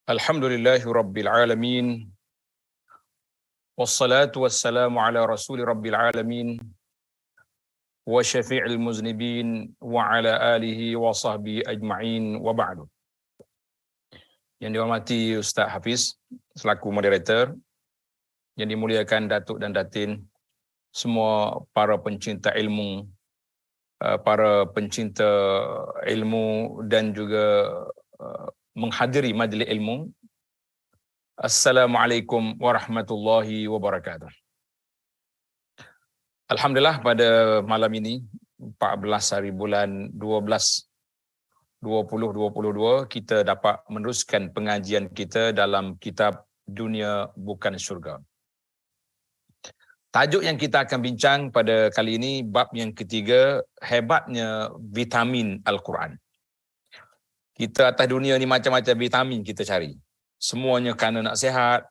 Alhamdulillahi Rabbil Alamin. Wassalatu wassalamu ala rasuli Rabbil Alamin. Wa syafi'il muznibin. Wa ala alihi wa sahbihi ajma'in wa ba'du. Yang dihormati Ustaz Hafiz selaku moderator, yang dimuliakan Datuk dan Datin, semua para pencinta ilmu, dan juga menghadiri majlis ilmu. Assalamualaikum warahmatullahi wabarakatuh. Alhamdulillah, pada malam ini 14 hari bulan 12 2022 kita dapat meneruskan pengajian kita dalam kitab Dunia Bukan Syurga. Tajuk yang kita akan bincang pada kali ini bab yang ketiga, hebatnya vitamin Al-Quran. Kita atas dunia ni macam-macam vitamin kita cari. Semuanya kerana nak sihat,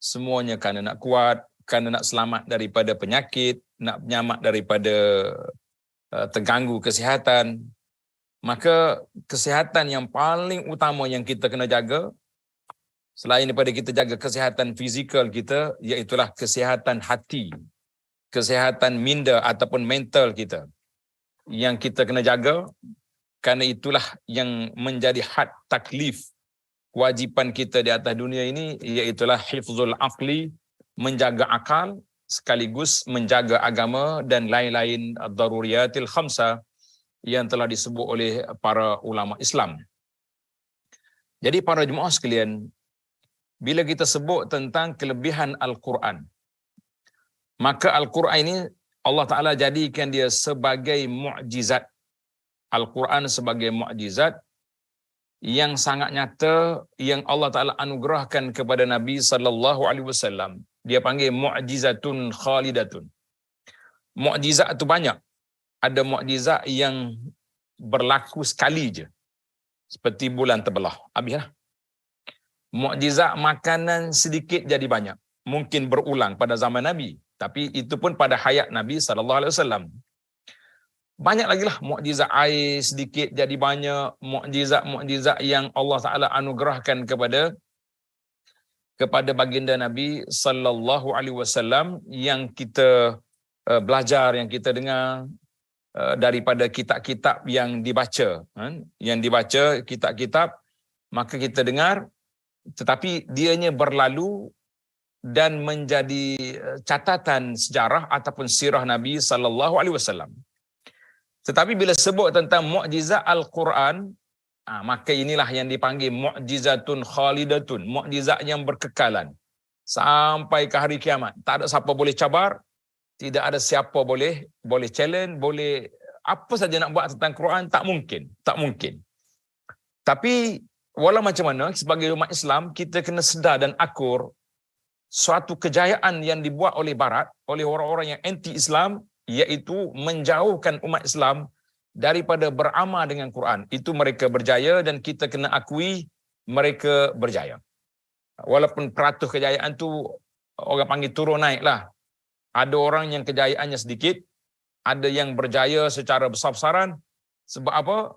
semuanya kerana nak kuat, kerana nak selamat daripada penyakit, nak menyelamat daripada terganggu kesihatan. Maka kesihatan yang paling utama yang kita kena jaga, selain daripada kita jaga kesihatan fizikal kita, iaitulah kesihatan hati, kesihatan minda ataupun mental kita, yang kita kena jaga. Kerana itulah yang menjadi had taklif, kewajipan kita di atas dunia ini, iaitulah hifzul aqli, menjaga akal, sekaligus menjaga agama dan lain-lain daruriyatil khamsa yang telah disebut oleh para ulama Islam. Jadi para jemaah sekalian, bila kita sebut tentang kelebihan Al-Quran, maka Al-Quran ini Allah Ta'ala jadikan dia sebagai mukjizat. Al-Quran sebagai mukjizat yang sangat nyata, yang Allah Ta'ala anugerahkan kepada Nabi sallallahu alaihi wasallam. Dia panggil mukjizatun khalidatun. Mukjizat itu banyak. Ada mukjizat yang berlaku sekali je, seperti bulan terbelah, habislah. Mukjizat makanan sedikit jadi banyak, mungkin berulang pada zaman Nabi, tapi itu pun pada hayat Nabi sallallahu alaihi wasallam. Banyak lagi lah mukjizat air sedikit jadi banyak, mukjizat yang Allah Taala anugerahkan kepada baginda Nabi sallallahu alaihi wasallam, yang kita belajar, yang kita dengar daripada kitab-kitab yang dibaca, kitab-kitab, maka kita dengar, tetapi dianya berlalu dan menjadi catatan sejarah ataupun sirah Nabi sallallahu alaihi wasallam. Tetapi bila sebut tentang mukjizat Al-Quran, maka inilah yang dipanggil mukjizatun khalidatun, mukjizat yang berkekalan sampai ke hari kiamat. Tak ada siapa boleh cabar, tidak ada siapa boleh challenge, boleh apa saja nak buat tentang Quran, tak mungkin. Tapi walau macam mana, sebagai umat Islam, kita kena sedar dan akur suatu kejayaan yang dibuat oleh Barat, oleh orang-orang yang anti-Islam, iaitu menjauhkan umat Islam daripada beramal dengan Quran. Itu mereka berjaya dan kita kena akui mereka berjaya. Walaupun peratus kejayaan tu orang panggil turun naik lah. Ada orang yang kejayaannya sedikit, ada yang berjaya secara besar-besaran. Sebab apa?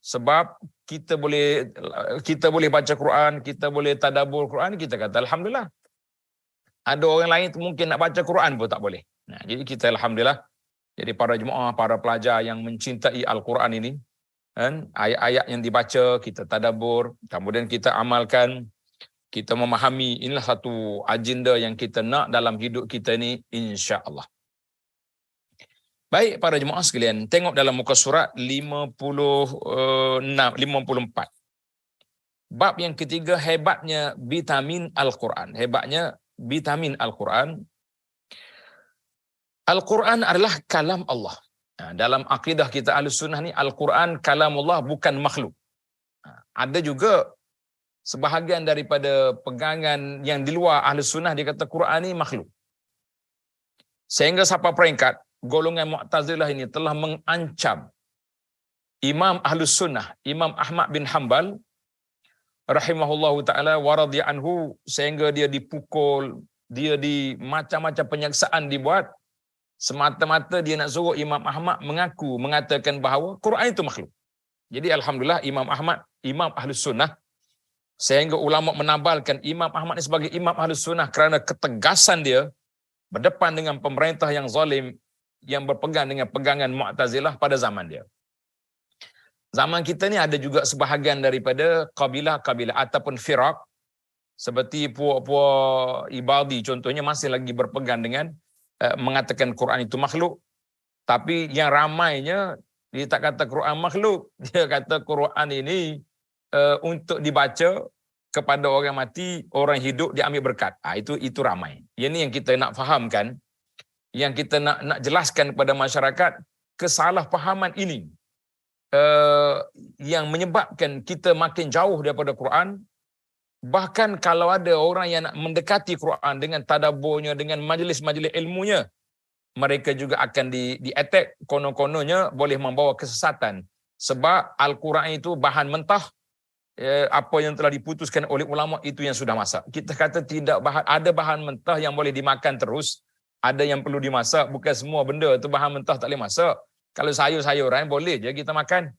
Sebab kita boleh baca Quran, kita boleh tadabbur Quran, kita kata alhamdulillah. Ada orang lain tu mungkin nak baca Quran pun tak boleh. Jadi kita alhamdulillah. Jadi para jemaah, para pelajar yang mencintai Al-Quran ini, ayat-ayat yang dibaca kita tadabbur, kemudian kita amalkan, kita memahami, inilah satu agenda yang kita nak dalam hidup kita ni, insya-Allah. Baik para jemaah sekalian, tengok dalam muka surat 54. Bab yang ketiga, hebatnya vitamin Al-Quran. Hebatnya vitamin Al-Quran. Al-Quran adalah kalam Allah. Dalam akidah kita Ahlussunnah ni, Al-Quran kalamullah, bukan makhluk. Ada juga sebahagian daripada pegangan yang di luar Ahlussunnah, dia kata Quran ni makhluk. Sehingga sampai peringkat golongan Mu'tazilah ini telah mengancam Imam Ahlussunnah, Imam Ahmad bin Hanbal rahimahullahu ta'ala wa radhiya anhu, sehingga dia dipukul, dia di macam-macam penyaksaan dibuat, semata-mata dia nak suruh Imam Ahmad mengatakan bahawa Quran itu makhluk. Jadi alhamdulillah Imam Ahmad, Imam Ahlus Sunnah, Sehingga ulama menabalkan Imam Ahmad ini sebagai Imam Ahlus Sunnah kerana ketegasan dia berdepan dengan pemerintah yang zalim yang berpegang dengan pegangan Mu'tazilah pada zaman dia. Zaman kita ni ada juga sebahagian daripada kabilah-kabilah ataupun firaq seperti puak-puak Ibadi contohnya masih lagi berpegang dengan mengatakan Quran itu makhluk. Tapi yang ramainya dia tak kata Quran makhluk, dia kata Quran ini untuk dibaca kepada orang mati, orang hidup dia ambil berkat. Itu ramai. Ini yang kita nak fahamkan, yang kita nak jelaskan kepada masyarakat kesalahpahaman ini yang menyebabkan kita makin jauh daripada Quran. Bahkan kalau ada orang yang nak mendekati Quran dengan tadabburnya, dengan majlis-majlis ilmunya, mereka juga akan di-attack, konon-kononnya boleh membawa kesesatan. Sebab Al-Quran itu bahan mentah, apa yang telah diputuskan oleh ulama itu yang sudah masak. Kita kata tidak, ada bahan mentah yang boleh dimakan terus, ada yang perlu dimasak. Bukan semua benda tu bahan mentah tak boleh masak. Kalau sayur-sayuran boleh je kita makan.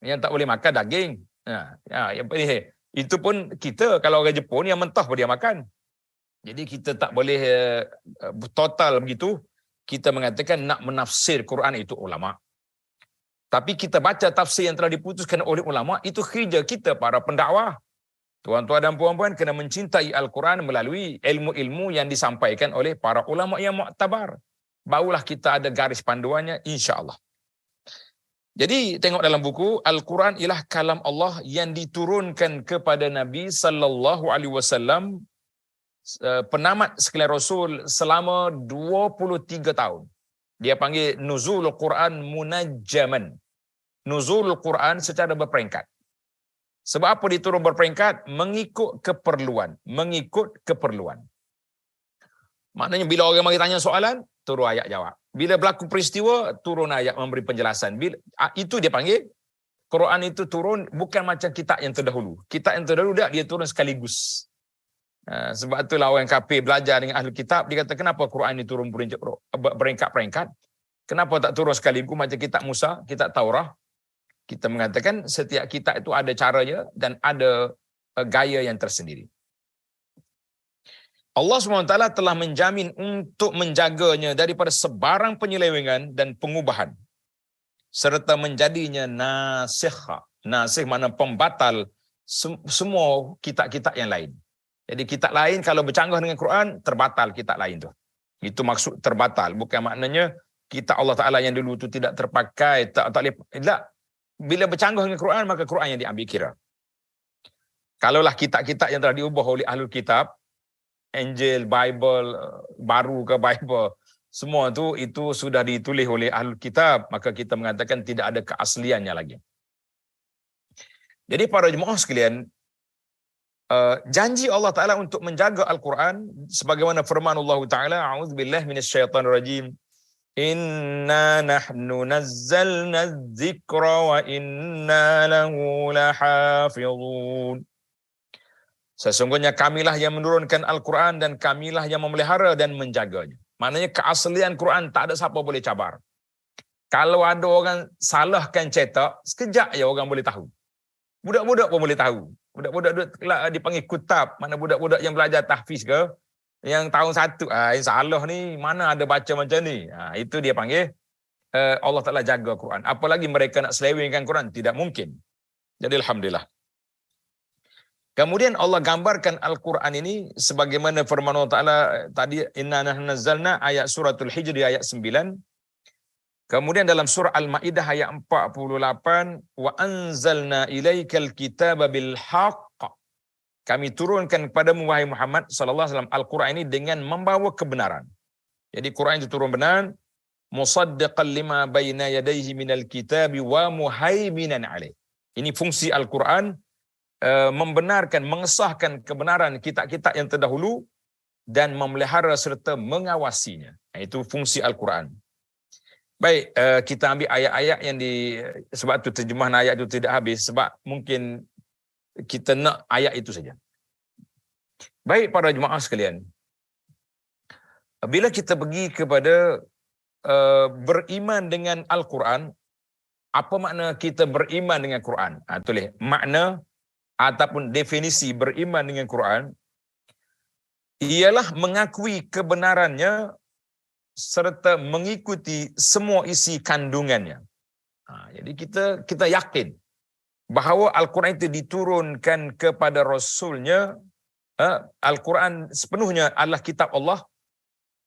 Yang tak boleh makan daging. Yang itu pun kita kalau orang Jepun yang mentah pun dia makan. Jadi kita tak boleh total begitu. Kita mengatakan nak menafsir Quran itu ulama. Tapi kita baca tafsir yang telah diputuskan oleh ulama, itu kerja kita para pendakwah. Tuan-tuan dan puan-puan kena mencintai Al-Quran melalui ilmu-ilmu yang disampaikan oleh para ulama yang muktabar. Barulah kita ada garis panduannya insya-Allah. Jadi tengok dalam buku, Al-Quran ialah kalam Allah yang diturunkan kepada Nabi sallallahu alaihi wasallam, penamat sekalian Rasul selama 23 tahun. Dia panggil nuzul Quran munajjaman. Nuzul Quran secara berperingkat. Sebab apa diturun berperingkat? Mengikut keperluan. Mengikut keperluan. Maknanya bila orang mari tanya soalan, turun ayat jawab. Bila berlaku peristiwa, turun ayat memberi penjelasan. Itu dia panggil, Quran itu turun bukan macam kitab yang terdahulu. Kitab yang terdahulu dia turun sekaligus. Sebab itulah orang kafir belajar dengan ahli kitab, dia kata kenapa Quran ini turun beringkat-peringkat? Kenapa tak turun sekaligus macam kitab Musa, kitab Taurah? Kita mengatakan setiap kitab itu ada caranya dan ada gaya yang tersendiri. Allah SWT telah menjamin untuk menjaganya daripada sebarang penyelewengan dan pengubahan serta menjadinya nasikh. Nasikh makna pembatal semua kitab-kitab yang lain. Jadi kitab lain kalau bercanggah dengan Quran, terbatal kitab lain tu. Itu maksud terbatal. Bukan maknanya kitab Allah Ta'ala yang dulu tu tidak terpakai, tak boleh. Tak. Bila bercanggah dengan Quran, maka Quran yang diambil kira. Kalaulah kitab-kitab yang telah diubah oleh ahlul kitab, Injil, Bible, baru ke Bible, semua tu itu sudah ditulis oleh ahlul kitab, maka kita mengatakan tidak ada keasliannya lagi. Jadi para jemaah sekalian, janji Allah Ta'ala untuk menjaga Al-Quran sebagaimana firman Allah Ta'ala, a'udzubillahi minasyaitanirrajim, inna nahnu nazzalna dzikra wa inna lahu lahafizun. Sesungguhnya kamilah yang menurunkan Al-Quran dan kamilah yang memelihara dan menjaganya. Maknanya keaslian Quran tak ada siapa boleh cabar. Kalau ada orang salahkan cetak, sekejap ya orang boleh tahu. Budak-budak pun boleh tahu. Budak-budak dipanggil kutab, mana budak-budak yang belajar tahfiz ke, yang tahun 1, yang salah ni, mana ada baca macam ni. Itu dia panggil Allah Ta'ala jaga Quran. Apalagi mereka nak selewengkan Quran, tidak mungkin. Jadi Alhamdulillah. Kemudian Allah gambarkan Al-Quran ini sebagaimana firman Allah Ta'ala tadi, inna nahnu nazzalna, ayat suratul Hijri ayat 9. Kemudian dalam surah Al-Ma'idah ayat 48, wa anzalna ilaikal kitaba bil haqq. Kami turunkan kepadamu wahai Muhammad sallallahu alaihi wasallam Al-Quran ini dengan membawa kebenaran. Jadi Quran itu turun benar, musaddiqan lima baina yadayhi minal kitabi wa muhaiminan alaih. Ini fungsi Al-Quran, membenarkan, mengesahkan kebenaran kitab-kitab yang terdahulu dan memelihara serta mengawasinya. Itu fungsi Al-Quran. Baik, kita ambil ayat-ayat yang sebab tu terjemahan ayat itu tidak habis, sebab mungkin kita nak ayat itu saja. Baik para jemaah sekalian, bila kita pergi kepada beriman dengan Al-Quran, apa makna kita beriman dengan Quran? Tulis, makna ataupun definisi beriman dengan Quran ialah mengakui kebenarannya serta mengikuti semua isi kandungannya. Jadi kita yakin bahawa Al-Quran itu diturunkan kepada Rasulnya. Al-Quran sepenuhnya adalah kitab Allah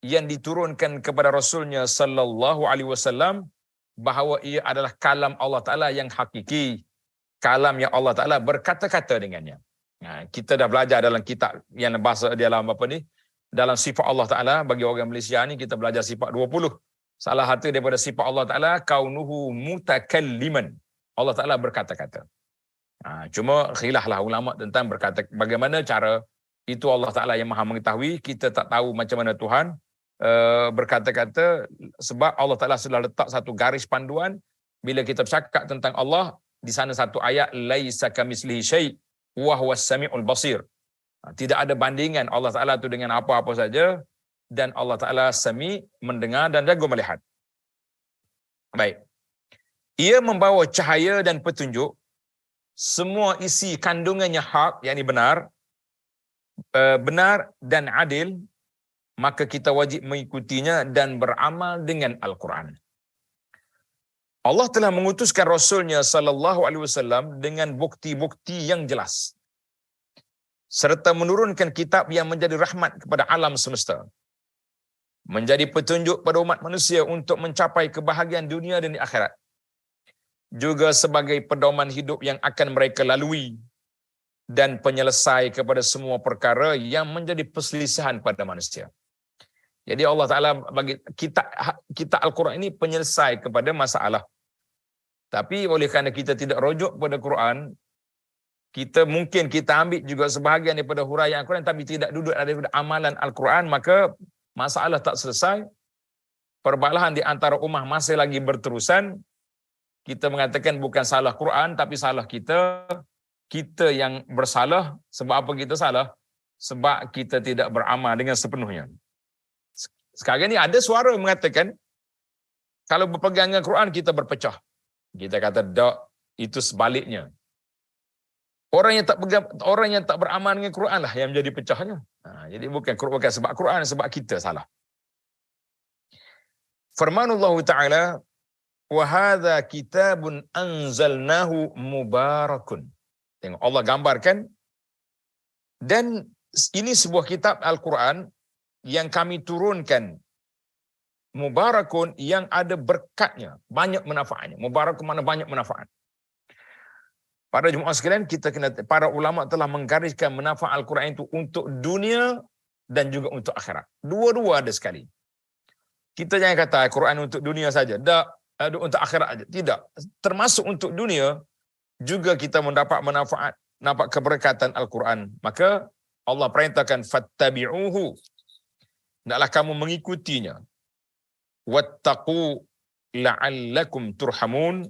yang diturunkan kepada Rasulnya sallallahu alaihi wasallam, bahawa ia adalah kalam Allah Ta'ala yang hakiki, kalam yang Allah Ta'ala berkata-kata dengannya. Kita dah belajar dalam kitab yang bahasa dalam dalam sifat Allah Ta'ala. Bagi orang Malaysia ni kita belajar sifat 20. Salah satu daripada sifat Allah Ta'ala kaunuhu mutakalliman. Allah Ta'ala berkata-kata. Cuma khilaflah ulama tentang berkata bagaimana cara itu. Allah Ta'ala yang maha mengetahui, kita tak tahu macam mana Tuhan berkata-kata, sebab Allah Ta'ala sudah letak satu garis panduan. Bila kita bercakap tentang Allah, di sana satu ayat, laisa kamitslihi syai' wa huwas samiul basir. Tidak ada bandingan Allah Ta'ala itu dengan apa-apa saja, dan Allah Ta'ala sami, mendengar dan jago melihat. Baik. Ia membawa cahaya dan petunjuk, semua isi kandungannya hak, yakni benar dan adil, maka kita wajib mengikutinya dan beramal dengan Al-Quran. Allah telah mengutuskan Rasulnya sallallahu alaihi wasallam dengan bukti-bukti yang jelas, serta menurunkan kitab yang menjadi rahmat kepada alam semesta, menjadi petunjuk pada umat manusia untuk mencapai kebahagiaan dunia dan di akhirat, juga sebagai pedoman hidup yang akan mereka lalui, dan penyelesai kepada semua perkara yang menjadi perselisihan pada manusia. Jadi Allah Ta'ala bagi kita Al-Quran ini penyelesai kepada masalah. Tapi oleh kerana kita tidak rujuk pada Quran, kita ambil juga sebahagian daripada huraian Al-Quran, tapi tidak duduk daripada amalan Al-Quran, maka masalah tak selesai. Perbalahan di antara ummah masih lagi berterusan. Kita mengatakan bukan salah Quran, tapi salah kita. Kita yang bersalah. Sebab apa kita salah? Sebab kita tidak beramal dengan sepenuhnya. Sekarang ni ada suara mengatakan, kalau berpegang dengan Quran, kita berpecah. Kita kata, tak, itu sebaliknya. Orang yang tak beramal dengan Quran lah yang menjadi pecahnya. Jadi bukan sebab Quran, sebab kita salah. Firmanullah Ta'ala, wa hadza kitabun anzalnahu mubarakun. Tengok Allah gambarkan, dan ini sebuah kitab Al-Quran yang kami turunkan, mubarakun, yang ada berkatnya, banyak manfaatnya. Mubarakun mana banyak manfaat. Para jemaah sekalian, para ulama telah menggariskan manfaat Al-Quran itu untuk dunia dan juga untuk akhirat. Dua-dua ada sekali. Kita jangan kata Al-Quran untuk dunia saja, untuk akhirat saja. Tidak. Termasuk untuk dunia juga kita mendapat manfaat, nampak keberkatan Al-Quran. Maka Allah perintahkan fattabi'uhu, hendaklah kamu mengikutinya. Wattaqu la'allakum turhamun,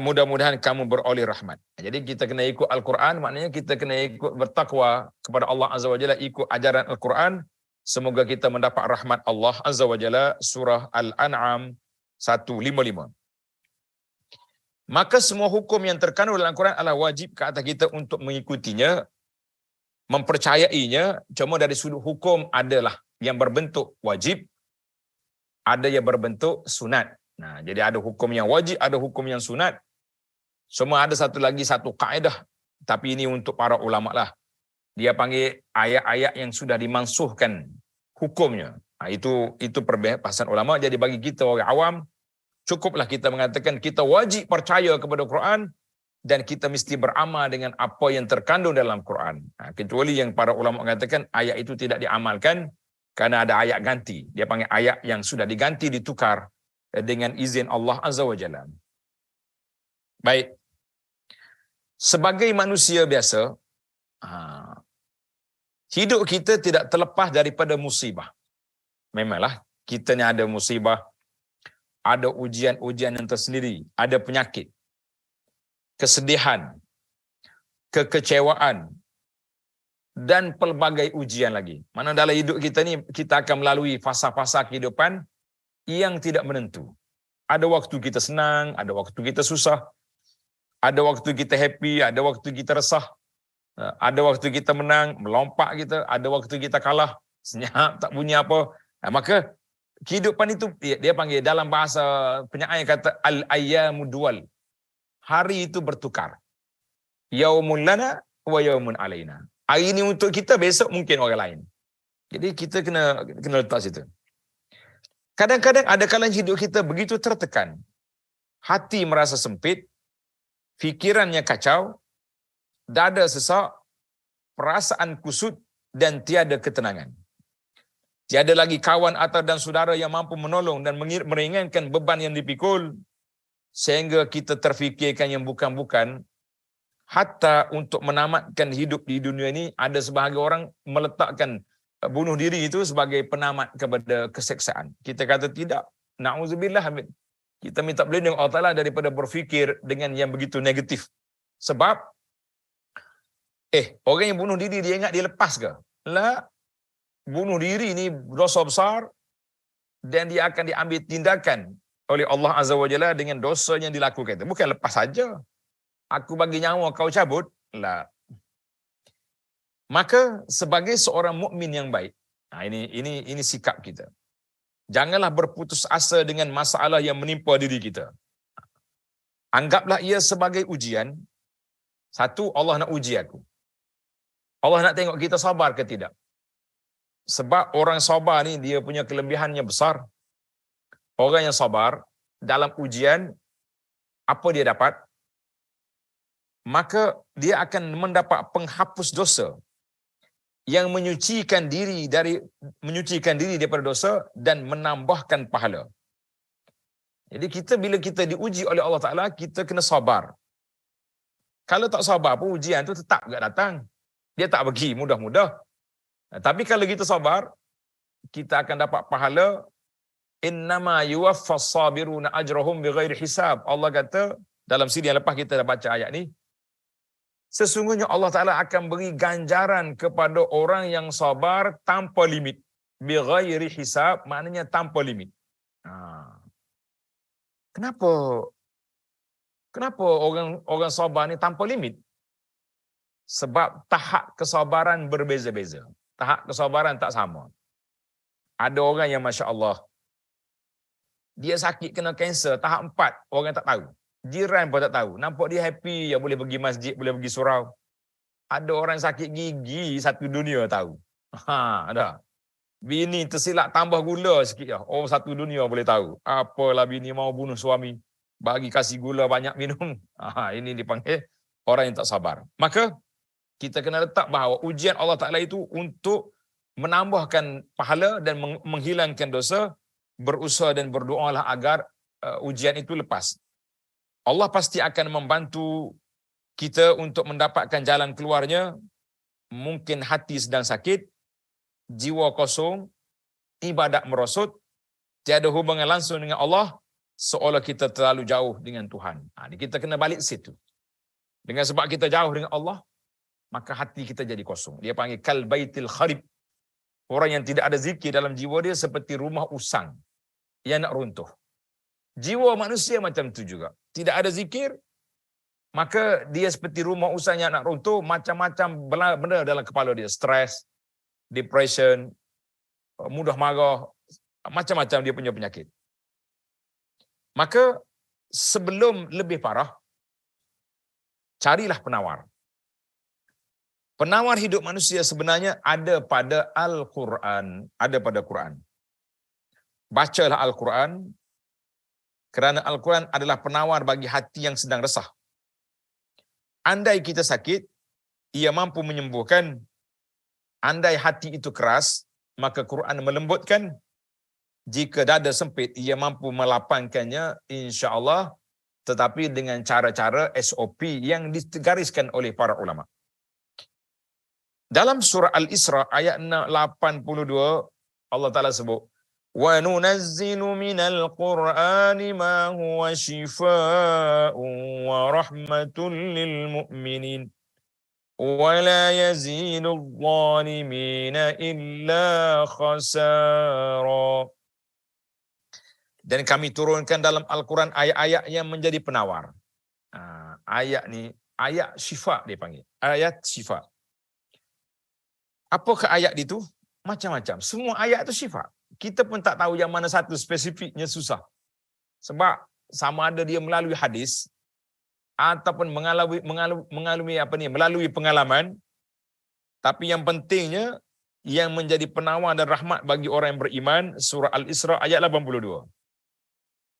mudah-mudahan kamu beroleh rahmat. Jadi kita kena ikut Al-Quran, maknanya kita kena ikut bertakwa kepada Allah Azza wa Jalla, ikut ajaran Al-Quran. Semoga kita mendapat rahmat Allah Azza wa Jalla. Surah Al-An'am 155. Maka semua hukum yang terkandung dalam Al-Quran adalah wajib ke atas kita untuk mengikutinya, mempercayainya. Cuma dari sudut hukum adalah yang berbentuk wajib, ada yang berbentuk sunat. Jadi ada hukum yang wajib, ada hukum yang sunat. Semua ada satu kaedah, tapi ini untuk para ulama lah. Dia panggil ayat-ayat yang sudah dimansuhkan hukumnya. Itu perbahasan ulama. Jadi bagi kita orang awam, cukuplah kita mengatakan kita wajib percaya kepada Quran dan kita mesti beramal dengan apa yang terkandung dalam Quran. Kecuali yang para ulama mengatakan ayat itu tidak diamalkan kerana ada ayat ganti. Dia panggil ayat yang sudah diganti, ditukar dengan izin Allah Azza wa Jalla. Baik. Sebagai manusia biasa, hidup kita tidak terlepas daripada musibah. Memanglah kita ni ada musibah, ada ujian-ujian yang tersendiri, ada penyakit, kesedihan, kekecewaan, dan pelbagai ujian lagi. Mana dalam hidup kita ni, kita akan melalui fasa-fasa kehidupan yang tidak menentu. Ada waktu kita senang, ada waktu kita susah, Ada waktu kita happy, ada waktu kita resah, ada waktu kita menang, melompak kita, ada waktu kita kalah, senyap, tak bunyi apa. Maka kehidupan itu, dia panggil dalam bahasa penyair kata al-ayyamu dual. Hari itu bertukar. Yaumun lana wa yaumun alaina. Hari ini untuk kita, besok mungkin orang lain. Jadi kita kena letak situ. Kadang-kadang ada kalanya hidup kita begitu tertekan. Hati merasa sempit, fikirannya kacau, dada sesak, perasaan kusut dan tiada ketenangan. Tiada lagi kawan atau dan saudara yang mampu menolong dan meringankan beban yang dipikul, sehingga kita terfikirkan yang bukan-bukan. Hatta untuk menamatkan hidup di dunia ini, ada sebahagian orang meletakkan bunuh diri itu sebagai penamat kepada keseksaan. Kita kata tidak. Na'udzubillah. Kita minta berlindung Allah Ta'ala daripada berfikir dengan yang begitu negatif. Sebab, orang yang bunuh diri, dia ingat dia lepas ke? Lah, bunuh diri ini dosa besar dan dia akan diambil tindakan oleh Allah Azza wa Jalla dengan dosa yang dilakukan itu. Bukan lepas saja. Aku bagi nyawa, kau cabut. Lah. Maka sebagai seorang mukmin yang baik, ini sikap kita. Janganlah berputus asa dengan masalah yang menimpa diri kita. Anggaplah ia sebagai ujian. Satu, Allah nak uji aku. Allah nak tengok kita sabar ke tidak. Sebab orang sabar ni dia punya kelebihannya besar. Orang yang sabar dalam ujian, apa dia dapat? Maka dia akan mendapat penghapus dosa yang menyucikan diri daripada dosa dan menambahkan pahala. Jadi bila kita diuji oleh Allah Ta'ala, kita kena sabar. Kalau tak sabar pun ujian tu tetap tak datang. Dia tak bagi mudah-mudah. Tapi kalau kita sabar, kita akan dapat pahala. Innama yuwaffas sabiruna ajrahum bighairi hisab. Allah kata dalam siri yang lepas kita dah baca ayat ni, sesungguhnya Allah Ta'ala akan beri ganjaran kepada orang yang sabar tanpa limit. Bighairi hisab maknanya tanpa limit. Kenapa orang sabar ni tanpa limit? Sebab tahap kesabaran berbeza-beza. Tahap kesabaran tak sama. Ada orang yang Masya Allah, dia sakit kena kanser tahap 4, orang tak tahu. Jiran pun tak tahu. Nampak dia happy, yang boleh pergi masjid, boleh pergi surau. Ada orang sakit gigi, satu dunia tahu. Ada. Bini tersilap tambah gula sikit. Oh, satu dunia boleh tahu. Apalah bini mau bunuh suami, bagi kasih gula banyak minum. Ini dipanggil orang yang tak sabar. Maka, kita kena letak bahawa ujian Allah Ta'ala itu untuk menambahkan pahala dan menghilangkan dosa. Berusaha dan berdoalah agar ujian itu lepas. Allah pasti akan membantu kita untuk mendapatkan jalan keluarnya. Mungkin hati sedang sakit, jiwa kosong, ibadat merosot, tiada hubungan langsung dengan Allah, seolah kita terlalu jauh dengan Tuhan. Kita kena balik situ. Dengan sebab kita jauh dengan Allah, maka hati kita jadi kosong. Dia panggil kal baitil kharib. Orang yang tidak ada zikir dalam jiwa dia seperti rumah usang yang nak runtuh. Jiwa manusia macam tu juga. Tidak ada zikir, maka dia seperti rumah usang yang nak runtuh, macam-macam benda dalam kepala dia. Stres, depression, mudah marah, macam-macam dia punya penyakit. Maka sebelum lebih parah, carilah penawar. Penawar hidup manusia sebenarnya ada pada Al-Quran, ada pada Quran. Bacalah Al-Quran, kerana Al-Quran adalah penawar bagi hati yang sedang resah. Andai kita sakit, ia mampu menyembuhkan. Andai hati itu keras, maka Quran melembutkan. Jika dada sempit, ia mampu melapangkannya, insya-Allah, tetapi dengan cara-cara SOP yang digariskan oleh para ulama. Dalam surah Al-Isra ayat 82, Allah Ta'ala sebut, وَنُنَزِّلُ مِنَ الْقُرْآنِ مَا هُوَ شِفَاءٌ وَرَحْمَةٌ لِلْمُؤْمِنِينَ وَلَا يَزِيدُ الظَّالِمِينَ إِلَّا خَسَارًا. Dan kami turunkan dalam Al-Quran ayat-ayat yang menjadi penawar. Ayat ni, ayat syifa dia panggil. Ayat syifa. Apakah ayat itu? Macam-macam. Semua ayat itu syifa. Kita pun tak tahu yang mana satu spesifiknya, susah. Sebab sama ada dia melalui hadis ataupun melalui pengalaman. Tapi yang pentingnya, yang menjadi penawar dan rahmat bagi orang yang beriman, surah Al-Isra ayat 82.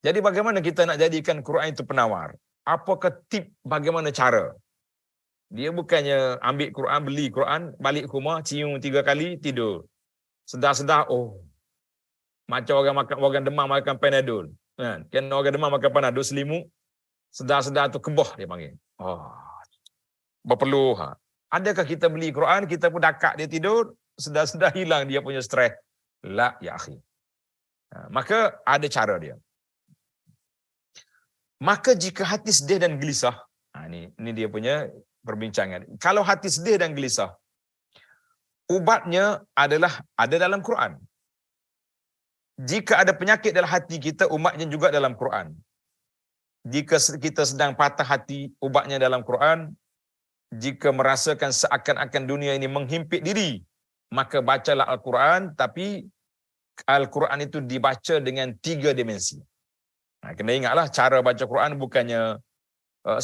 Jadi bagaimana kita nak jadikan Quran itu penawar? Apakah tip, bagaimana cara? Dia bukannya ambil Quran, beli Quran, balik ke rumah, cium 3 kali, tidur. Sedar-sedar, oh, macam orang demam makan Panadol. Kan orang demam makan Panadol, selimut, sedar-sedar tu kebah dia panggil. Berpeluh. Adakah kita beli Quran, kita pun dakak dia tidur, sedar-sedar hilang dia punya stres? La, ya akhi. Maka ada cara dia. Maka jika hati sedih dan gelisah, ini dia punya perbincangan. Kalau hati sedih dan gelisah, ubatnya ada dalam Quran. Jika ada penyakit dalam hati kita, ubatnya juga dalam Quran. Jika kita sedang patah hati, ubatnya dalam Quran. Jika merasakan seakan-akan dunia ini menghimpit diri, maka bacalah Al-Quran, tapi Al-Quran itu dibaca dengan 3 dimensi. Kena ingatlah, cara baca Quran bukannya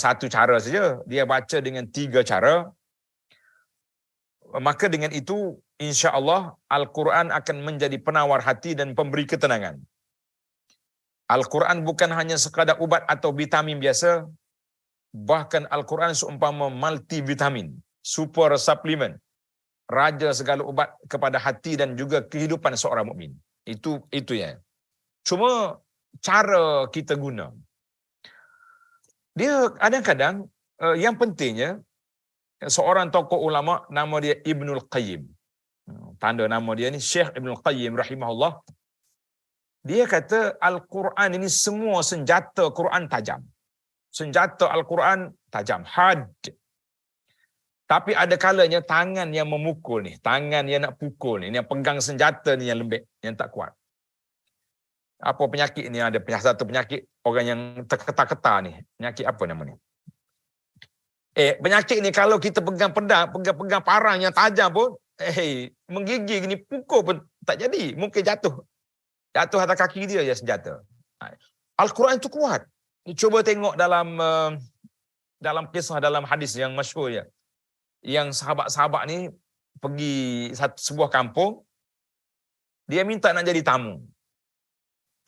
satu cara saja. Dia baca dengan 3 cara. Maka dengan itu, insya-Allah Al-Quran akan menjadi penawar hati dan pemberi ketenangan. Al-Quran bukan hanya sekadar ubat atau vitamin biasa, bahkan Al-Quran seumpama multivitamin, super suplemen, raja segala ubat kepada hati dan juga kehidupan seorang mukmin. Itu ya. Cuma cara kita guna. Dia kadang-kadang yang pentingnya, seorang tokoh ulama nama dia Ibnul Qayyim. Tanda nama dia ni Syekh Ibnul Qayyim rahimahullah. Dia kata Al-Quran ini semua senjata Quran tajam. Senjata Al-Quran tajam, had. Tapi ada kalanya tangan yang memukul ni, tangan yang nak pukul ni, yang pegang senjata ni yang lembek, yang tak kuat. Apa penyakit ni? Ada satu penyakit orang yang terketar-ketar ni. Penyakit apa nama ni? Penyakit ni kalau kita pegang pedang, pegang parang yang tajam pun, menggigil ni, pukul pun tak jadi. Mungkin jatuh atas kaki dia ya senjata. Al-Quran itu kuat. Cuba tengok dalam kisah, dalam hadis yang masyhur ya. Yang sahabat-sahabat ni pergi sebuah kampung, dia minta nak jadi tamu.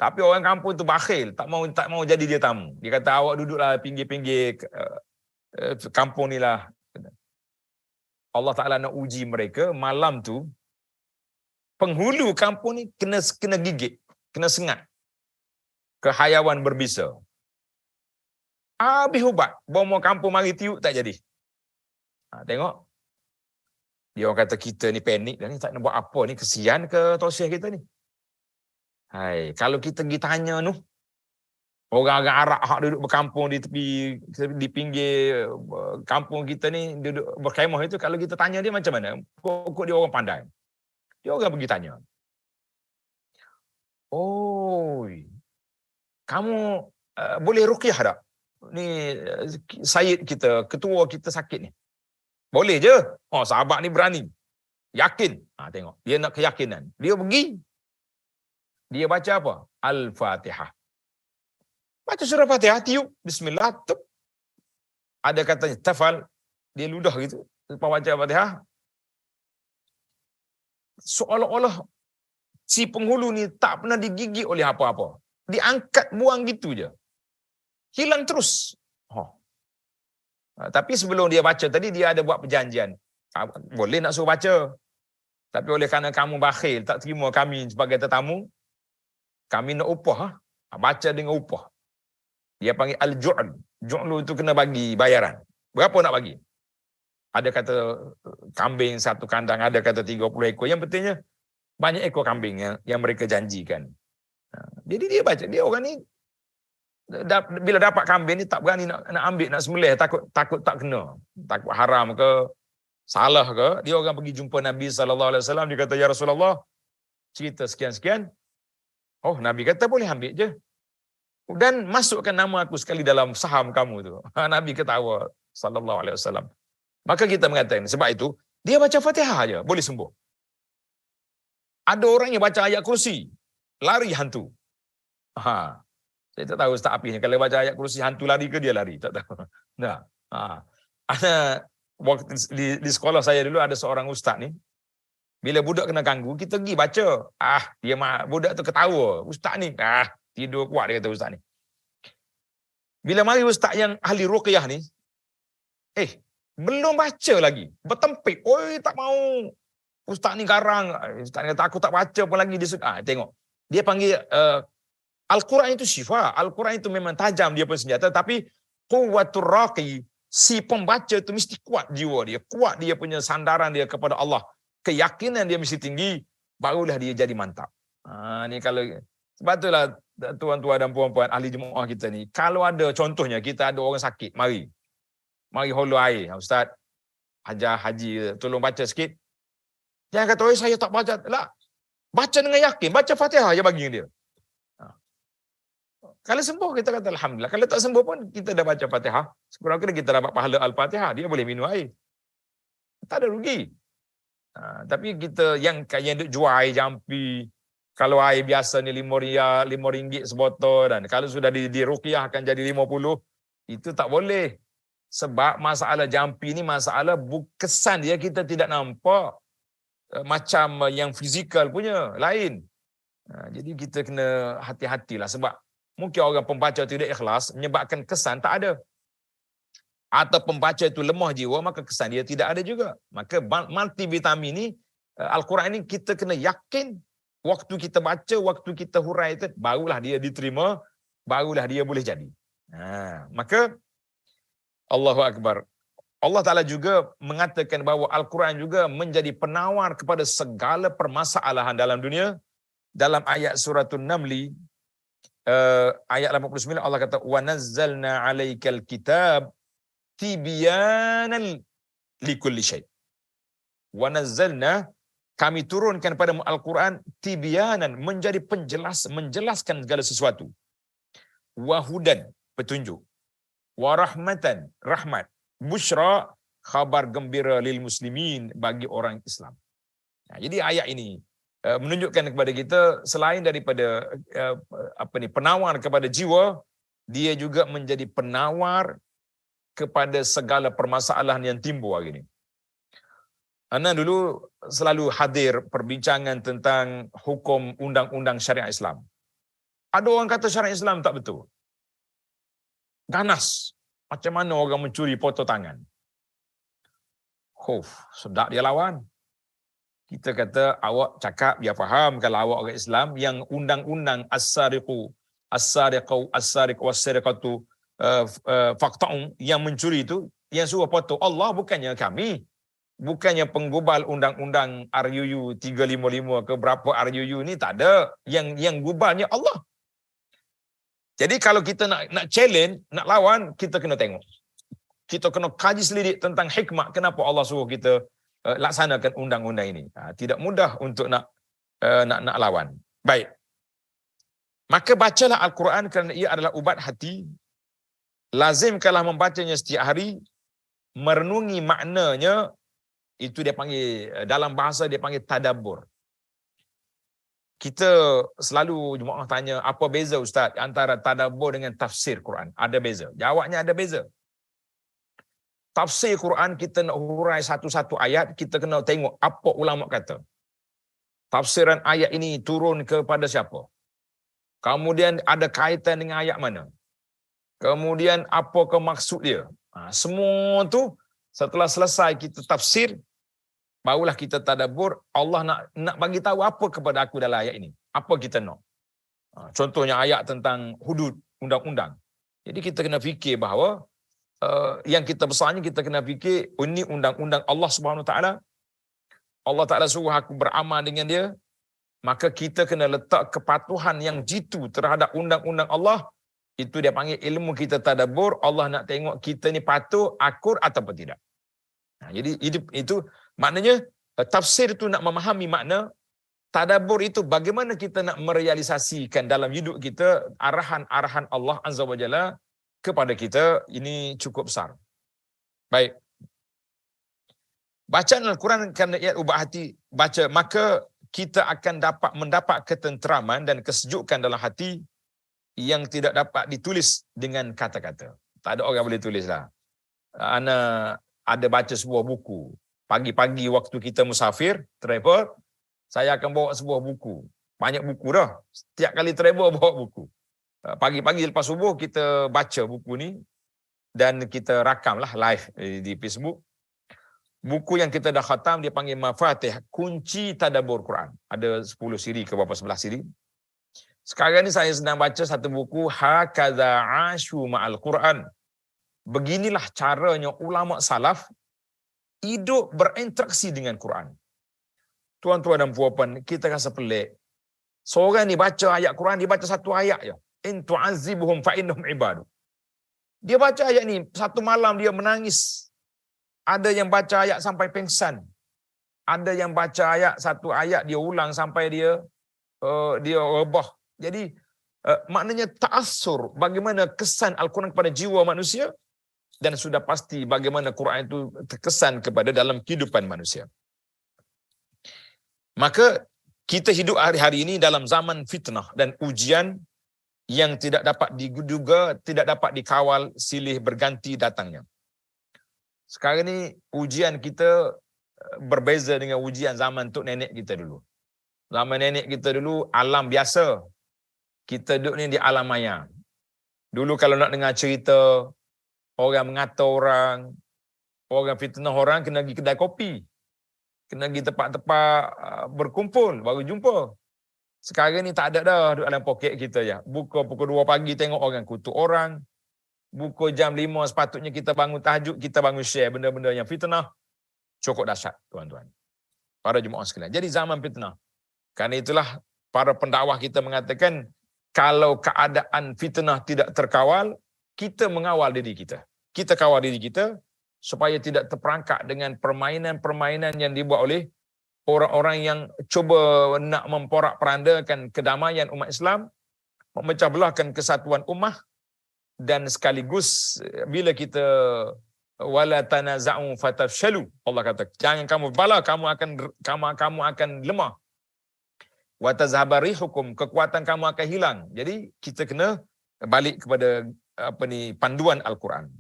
Tapi orang kampung tu bakhil, tak mau jadi dia tamu. Dia kata, awak duduklah pinggir-pinggir kampung ni lah. Allah Ta'ala nak uji mereka. Malam tu, penghulu kampung ni kena gigit, kena sengat ke hayawan berbisa. Habis ubat, bawa kampung mari tiup tak jadi. Tengok. Dia orang kata kita ni panik dah ni, tak nak buat apa ni, kesian ke tausiah kita ni. Kalau kita pergi tanya tu, orang-orang Arab hak duduk berkampung di tepi, di pinggir kampung kita ni, duduk berkhemah itu, kalau kita tanya dia macam mana? Pokok dia orang pandai. Dia orang pergi tanya. Kamu boleh ruqyah tak? Ni Syed kita, ketua kita sakit ni. Boleh je. Sahabat ni berani. Yakin. Tengok. Dia nak keyakinan. Dia pergi. Dia baca apa? Al-Fatihah. Baca surah Fatihah, tiup. Bismillah. Tup. Ada katanya, tafal. Dia ludah gitu. Lepas baca Fatihah. Seolah-olah si penghulu ni tak pernah digigit oleh apa-apa. Diangkat, buang gitu je. Hilang terus. Tapi sebelum dia baca tadi, dia ada buat perjanjian. Boleh nak suruh baca. Tapi oleh kerana kamu bakhil, tak terima kami sebagai tetamu, kami nak upah. Baca dengan upah. Dia panggil al-ju'l. Ju'lu itu kena bagi bayaran. Berapa nak bagi? Ada kata kambing satu kandang, ada kata 30 ekor. Yang pentingnya, banyak ekor kambing yang mereka janjikan. Jadi dia baca. Dia orang ni, bila dapat kambing ni tak berani nak ambil, nak sembelih, takut tak kena, takut haram ke, salah ke. Dia orang pergi jumpa Nabi SAW. Dia kata, ya Rasulullah, cerita sekian-sekian. Nabi kata boleh ambil je. dan masukkan nama aku sekali dalam saham kamu tu. Nabi ketawa sallallahu alaihi wasallam. Maka kita mengatakan sebab itu dia baca Fatihah aja boleh sembuh. Ada orang yang baca ayat kursi lari hantu. Ha. Saya tak tahu Ustaz Apih ni kalau baca ayat kursi hantu lari ke dia lari, tak tahu. Nah. Ha. Ada waktu di sekolah saya dulu ada seorang ustaz ni. Bila budak kena ganggu, kita pergi baca. Dia budak tu ketawa. Ustaz ni, tidur kuat dia kata ustaz ni. Bila mari ustaz yang ahli ruqyah ni, belum baca lagi. Bertempik. Oi, tak mau. Ustaz ni garang. Ustaz ni kata, aku tak baca pun lagi. Dia tengok. Dia panggil, Al-Quran itu syifa. Al-Quran itu memang tajam dia pun senjata. Tapi, quwwatur raqi, si pembaca itu mesti kuat jiwa dia. Kuat dia punya sandaran dia kepada Allah. Keyakinan dia mesti tinggi, barulah dia jadi mantap. Ni kalau sebab itulah tuan-tuan dan puan-puan ahli jemaah kita ni, kalau ada contohnya kita ada orang sakit, mari holo air, ustaz Hajar Haji tolong baca sikit. Jangan kata oi saya tak baca. Lah, baca dengan yakin, baca Fatihah je bagi dia. Kalau sembuh kita kata alhamdulillah. Kalau tak sembuh pun kita dah baca Fatihah, sekurang-kurangnya kita dapat pahala al-Fatihah, dia boleh minum air. Tak ada rugi. Tapi kita yang duk jual air jampi, kalau air biasa ni RM5 sebotol, dan kalau sudah diruqyahkan jadi 50, itu tak boleh. Sebab masalah jampi ni masalah kesan dia kita tidak nampak macam yang fizikal punya lain. Jadi kita kena hati-hatilah sebab mungkin orang pembaca tidak ikhlas menyebabkan kesan tak ada. Atau pembaca itu lemah jiwa, maka kesan dia tidak ada juga. Maka multivitamin ni, Al-Quran ni kita kena yakin waktu kita baca, waktu kita hurai itu, barulah dia diterima, barulah dia boleh jadi. Maka Allahu Akbar. Allah Ta'ala juga mengatakan bahawa Al-Quran juga menjadi penawar kepada segala permasalahan dalam dunia. Dalam ayat suratul Namli, ayat 89, Allah kata, وَنَزَّلْنَا عَلَيْكَ الْكِتَابِ tibyanan likulli syai. Wa nazzalna, kami turunkan pada Al-Quran tibyanan, menjadi menjelaskan segala sesuatu. Wa hudan, petunjuk. Wa rahmatan, rahmat. Busyra, khabar gembira lil muslimin, bagi orang Islam. Jadi ayat ini menunjukkan kepada kita selain daripada penawar kepada jiwa, dia juga menjadi penawar kepada segala permasalahan yang timbul hari ini. Ana dulu selalu hadir perbincangan tentang hukum undang-undang syariat Islam. Ada orang kata syariat Islam tak betul. Ganas. Macam mana orang mencuri foto tangan? Sedap dia lawan. Kita kata awak cakap dia faham kalau awak orang Islam yang undang-undang as-sariqu was-sariqatu fakta'un, yang mencuri itu, yang suruh potong Allah, bukannya kami. Bukannya penggubal undang-undang RUU 355 ke berapa RUU ni, tak ada. Yang gubalnya Allah. Jadi kalau kita nak challenge, nak lawan, kita kena tengok. Kita kena kaji selidik tentang hikmah kenapa Allah suruh kita laksanakan undang-undang ini. Tidak mudah untuk nak lawan. Baik. Maka bacalah Al-Quran kerana ia adalah ubat hati. Lazimkanlah membacanya setiap hari, merenungi maknanya. Itu dia panggil, dalam bahasa dia panggil tadabbur. Kita selalu jemaah tanya, apa beza Ustaz antara tadabbur dengan tafsir Quran? Ada beza. Jawabnya ada beza. Tafsir Quran kita nak hurai satu-satu ayat, kita kena tengok apa ulama kata. Tafsiran ayat ini turun kepada siapa? Kemudian ada kaitan dengan ayat mana? Kemudian apakah maksud dia? Semua tu setelah selesai kita tafsir, barulah kita tadabbur. Allah nak bagi tahu apa kepada aku dalam ayat ini. Apa kita nak? Contohnya ayat tentang hudud, undang-undang. Jadi kita kena fikir bahawa yang kita besarnya kita kena fikir, ini undang-undang Allah Subhanahu Taala. Allah Taala suruh aku beramal dengan dia, maka kita kena letak kepatuhan yang jitu terhadap undang-undang Allah. Itu dia panggil ilmu kita tadabbur. Allah nak tengok kita ni patuh, akur ataupun tidak. Jadi itu maknanya tafsir itu nak memahami makna, Tadabbur itu bagaimana kita nak merealisasikan dalam hidup kita arahan-arahan Allah Azza wa Jalla kepada kita, ini cukup besar. Baik. Bacaan Al-Quran kerana ia ubah hati, baca, maka kita akan mendapat ketenteraman dan kesejukan dalam hati yang tidak dapat ditulis dengan kata-kata. Tak ada orang boleh tulis lah. Ana ada baca sebuah buku. Pagi-pagi waktu kita musafir, travel, saya akan bawa sebuah buku. Banyak buku dah. Setiap kali travel bawa buku. Pagi-pagi lepas subuh kita baca buku ni dan kita rakamlah live di Facebook. Buku yang kita dah khatam dia panggil Mafatih, Kunci Tadabbur Quran. Ada 10 siri ke berapa 11 siri. Sekarang ni saya sedang baca satu buku Hakaza Ashu Ma'al Quran. Beginilah caranya ulama salaf hidup berinteraksi dengan Quran. Tuan-tuan dan puan-puan, kita rasa pelik. Seorang ni baca ayat Quran, dia baca satu ayat je. In tu'azibuhum fa innahum ibadu. Dia baca ayat ni, satu malam dia menangis. Ada yang baca ayat sampai pengsan. Ada yang baca ayat, satu ayat dia ulang sampai dia rebah. Jadi maknanya ta'assur bagaimana kesan Al-Quran kepada jiwa manusia, dan sudah pasti bagaimana Quran itu terkesan kepada dalam kehidupan manusia. Maka kita hidup hari-hari ini dalam zaman fitnah dan ujian yang tidak dapat diduga, tidak dapat dikawal, silih berganti datangnya. Sekarang ni ujian kita berbeza dengan ujian zaman tok nenek kita dulu. Zaman nenek kita dulu alam biasa. Kita duduk ni di alam maya. Dulu kalau nak dengar cerita, orang mengata orang fitnah orang, kena pergi kedai kopi. Kena pergi tempat-tempat berkumpul, baru jumpa. Sekarang ni tak ada dah, duduk dalam poket kita je. Buka pukul 2 pagi tengok orang kutuk orang. Buka jam 5 sepatutnya kita bangun tahajud, kita bangun share benda-benda yang fitnah. Cukup dahsyat, tuan-tuan. Para jemaah sekalian. Jadi zaman fitnah. Kerana itulah para pendakwah kita mengatakan, kalau keadaan fitnah tidak terkawal, kita mengawal diri kita. Kita kawal diri kita supaya tidak terperangkap dengan permainan-permainan yang dibuat oleh orang-orang yang cuba nak memporak-perandakan kedamaian umat Islam, memecah belahkan kesatuan ummah, dan sekaligus bila kita wala tanaza'u fatafshalu, Allah kata jangan kamu bala, kamu akan lemah, wa tazhaba rihukum, kekuatan kamu akan hilang. Jadi kita kena balik kepada panduan Al-Quran.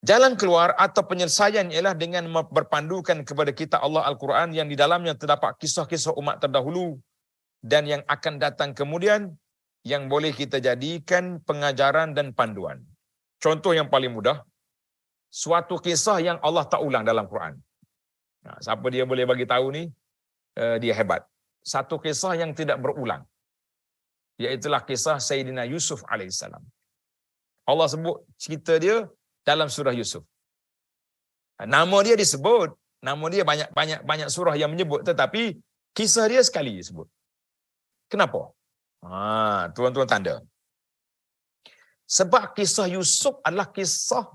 Jalan keluar atau penyelesaian ialah dengan berpandukan kepada kitab Allah Al-Quran yang di dalamnya terdapat kisah-kisah umat terdahulu dan yang akan datang kemudian, yang boleh kita jadikan pengajaran dan panduan. Contoh yang paling mudah, suatu kisah yang Allah tak ulang dalam Quran. Siapa dia boleh bagi tahu ni, dia hebat. Satu kisah yang tidak berulang, iaitulah kisah Sayyidina Yusuf alaihissalam. Allah sebut cerita dia dalam surah Yusuf. Nama dia disebut, nama dia banyak surah yang menyebut, tetapi kisah dia sekali disebut. Kenapa? Tuan-tuan tanda. Sebab kisah Yusuf adalah kisah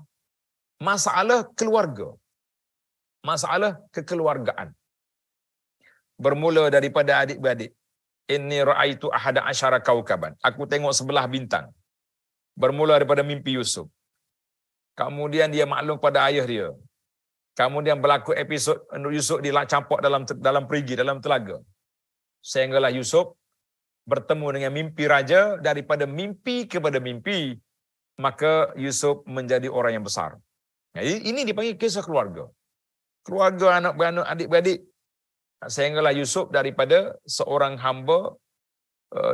masalah keluarga. Masalah kekeluargaan. Bermula daripada adik-beradik. Inni ra'aitu ahada asyara kaukaban. Aku tengok 11 bintang. Bermula daripada mimpi Yusuf. Kemudian dia maklum pada ayah dia. Kemudian berlaku episod Yusuf campak dalam perigi, dalam telaga. Sehinggalah Yusuf bertemu dengan mimpi raja, daripada mimpi kepada mimpi, maka Yusuf menjadi orang yang besar. Ini dipanggil kisah keluarga. Keluarga, anak beranak, adik-beradik. Sehinggalah Yusuf daripada seorang hamba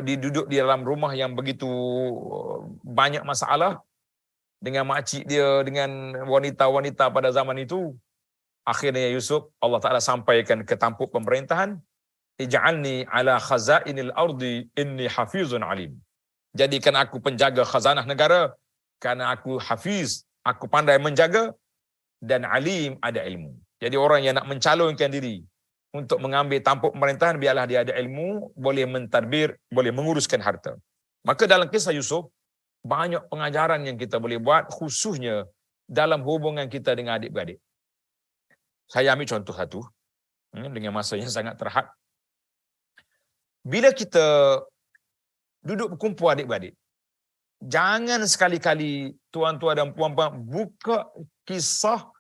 diduduk di dalam rumah yang begitu banyak masalah dengan makcik dia, dengan wanita-wanita pada zaman itu. Akhirnya Yusuf, Allah Ta'ala sampaikan ke tampuk pemerintahan, ij'alni ala khazainil ardi inni hafizun alim. Jadikan aku penjaga khazanah negara, kerana aku hafiz, aku pandai menjaga, dan alim, ada ilmu. Jadi orang yang nak mencalonkan diri untuk mengambil tampuk pemerintahan, biarlah dia ada ilmu, boleh mentadbir, boleh menguruskan harta. Maka dalam kisah Yusuf, banyak pengajaran yang kita boleh buat, khususnya dalam hubungan kita dengan adik-beradik. Saya ambil contoh satu, dengan masa yang sangat terhad. Bila kita duduk berkumpul adik-beradik, jangan sekali-kali tuan-tuan dan puan-puan buka kisah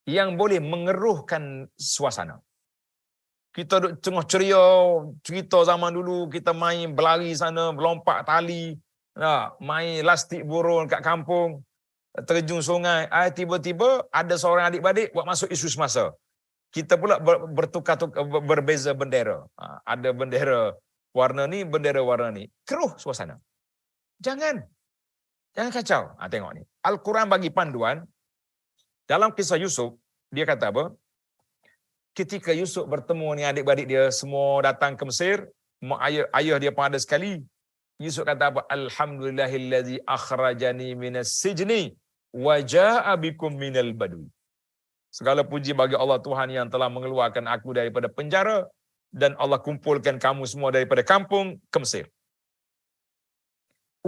yang boleh mengeruhkan suasana. Kita duduk tengah ceria, cerita zaman dulu, kita main berlari sana, berlompat tali, main lastik burung kat kampung, terjun sungai. Tiba-tiba ada seorang adik-beradik buat masuk isu semasa. Kita pula bertukar-tukar, berbeza bendera. Ada bendera warna ni, bendera warna ni. Keruh suasana. Jangan kacau. Tengok ni. Al-Quran bagi panduan. Dalam kisah Yusuf, dia kata apa? Ketika Yusuf bertemu ni adik-beradik dia, semua datang ke Mesir, mak ayah dia pun ada sekali. Yusuf kata apa? Alhamdulillahillazi akhrajani minas sijni wa jaa bikum minal badui. Segala puji bagi Allah Tuhan yang telah mengeluarkan aku daripada penjara dan Allah kumpulkan kamu semua daripada kampung ke Mesir.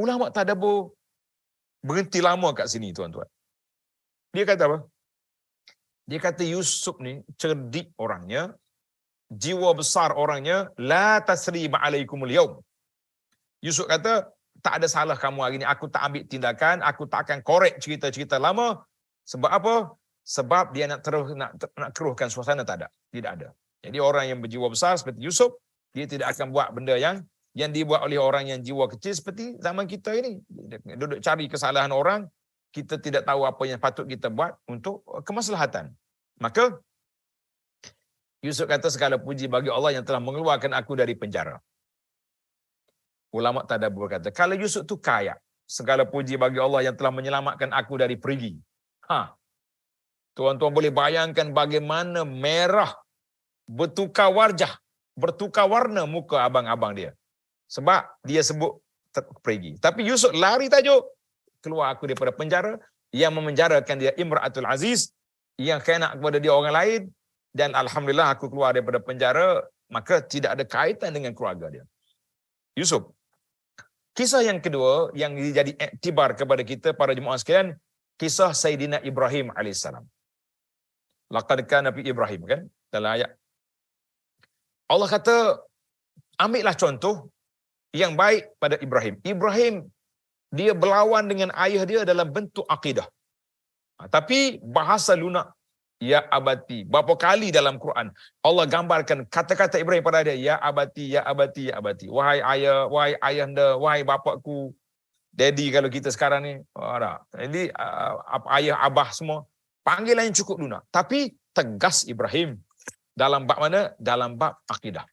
Ulama tadabbur berhenti lama kat sini tuan-tuan. Dia kata apa? Dia kata Yusuf ni cerdik orangnya, jiwa besar orangnya, la tasriba alaikumul yaum. Yusuf kata, tak ada salah kamu hari ni, aku tak ambil tindakan, aku tak akan korek cerita-cerita lama. Sebab apa? Sebab dia nak keruhkan suasana, tak ada. Tidak ada. Jadi orang yang berjiwa besar seperti Yusuf, dia tidak akan buat benda yang dibuat oleh orang yang jiwa kecil seperti zaman kita ini. Duduk cari kesalahan orang, kita tidak tahu apa yang patut kita buat untuk kemaslahatan. Maka Yusuf kata segala puji bagi Allah yang telah mengeluarkan aku dari penjara. Ulama tadabbur kata, kalau Yusuf tu kaya, segala puji bagi Allah yang telah menyelamatkan aku dari perigi. Tuan-tuan boleh bayangkan bagaimana merah, bertukar warna muka abang-abang dia. Sebab dia sebut pergi. Tapi Yusuf lari tajuk, keluar aku daripada penjara, yang memenjarakan dia Imra'atul Aziz, yang khianat kepada dia orang lain, dan alhamdulillah aku keluar daripada penjara, maka tidak ada kaitan dengan keluarga dia. Yusuf. Kisah yang kedua yang jadi iktibar kepada kita para jemaah sekalian, kisah Sayyidina Ibrahim alaihissalam. Laqad kana fi Ibrahim, kan? Dalam ayat. Allah kata, ambillah contoh yang baik pada Ibrahim. Ibrahim, dia berlawan dengan ayah dia dalam bentuk akidah. Tapi bahasa lunak, ya abati. Berapa kali dalam Quran Allah gambarkan kata-kata Ibrahim pada dia, ya abati, ya abati, ya abati. Wahai ayah, wahai ayahanda, wahai bapakku. Daddy kalau kita sekarang ni. Jadi ayah, abah semua. Panggilan yang cukup lunak. Tapi tegas Ibrahim. Dalam bab mana? Dalam bab akidah.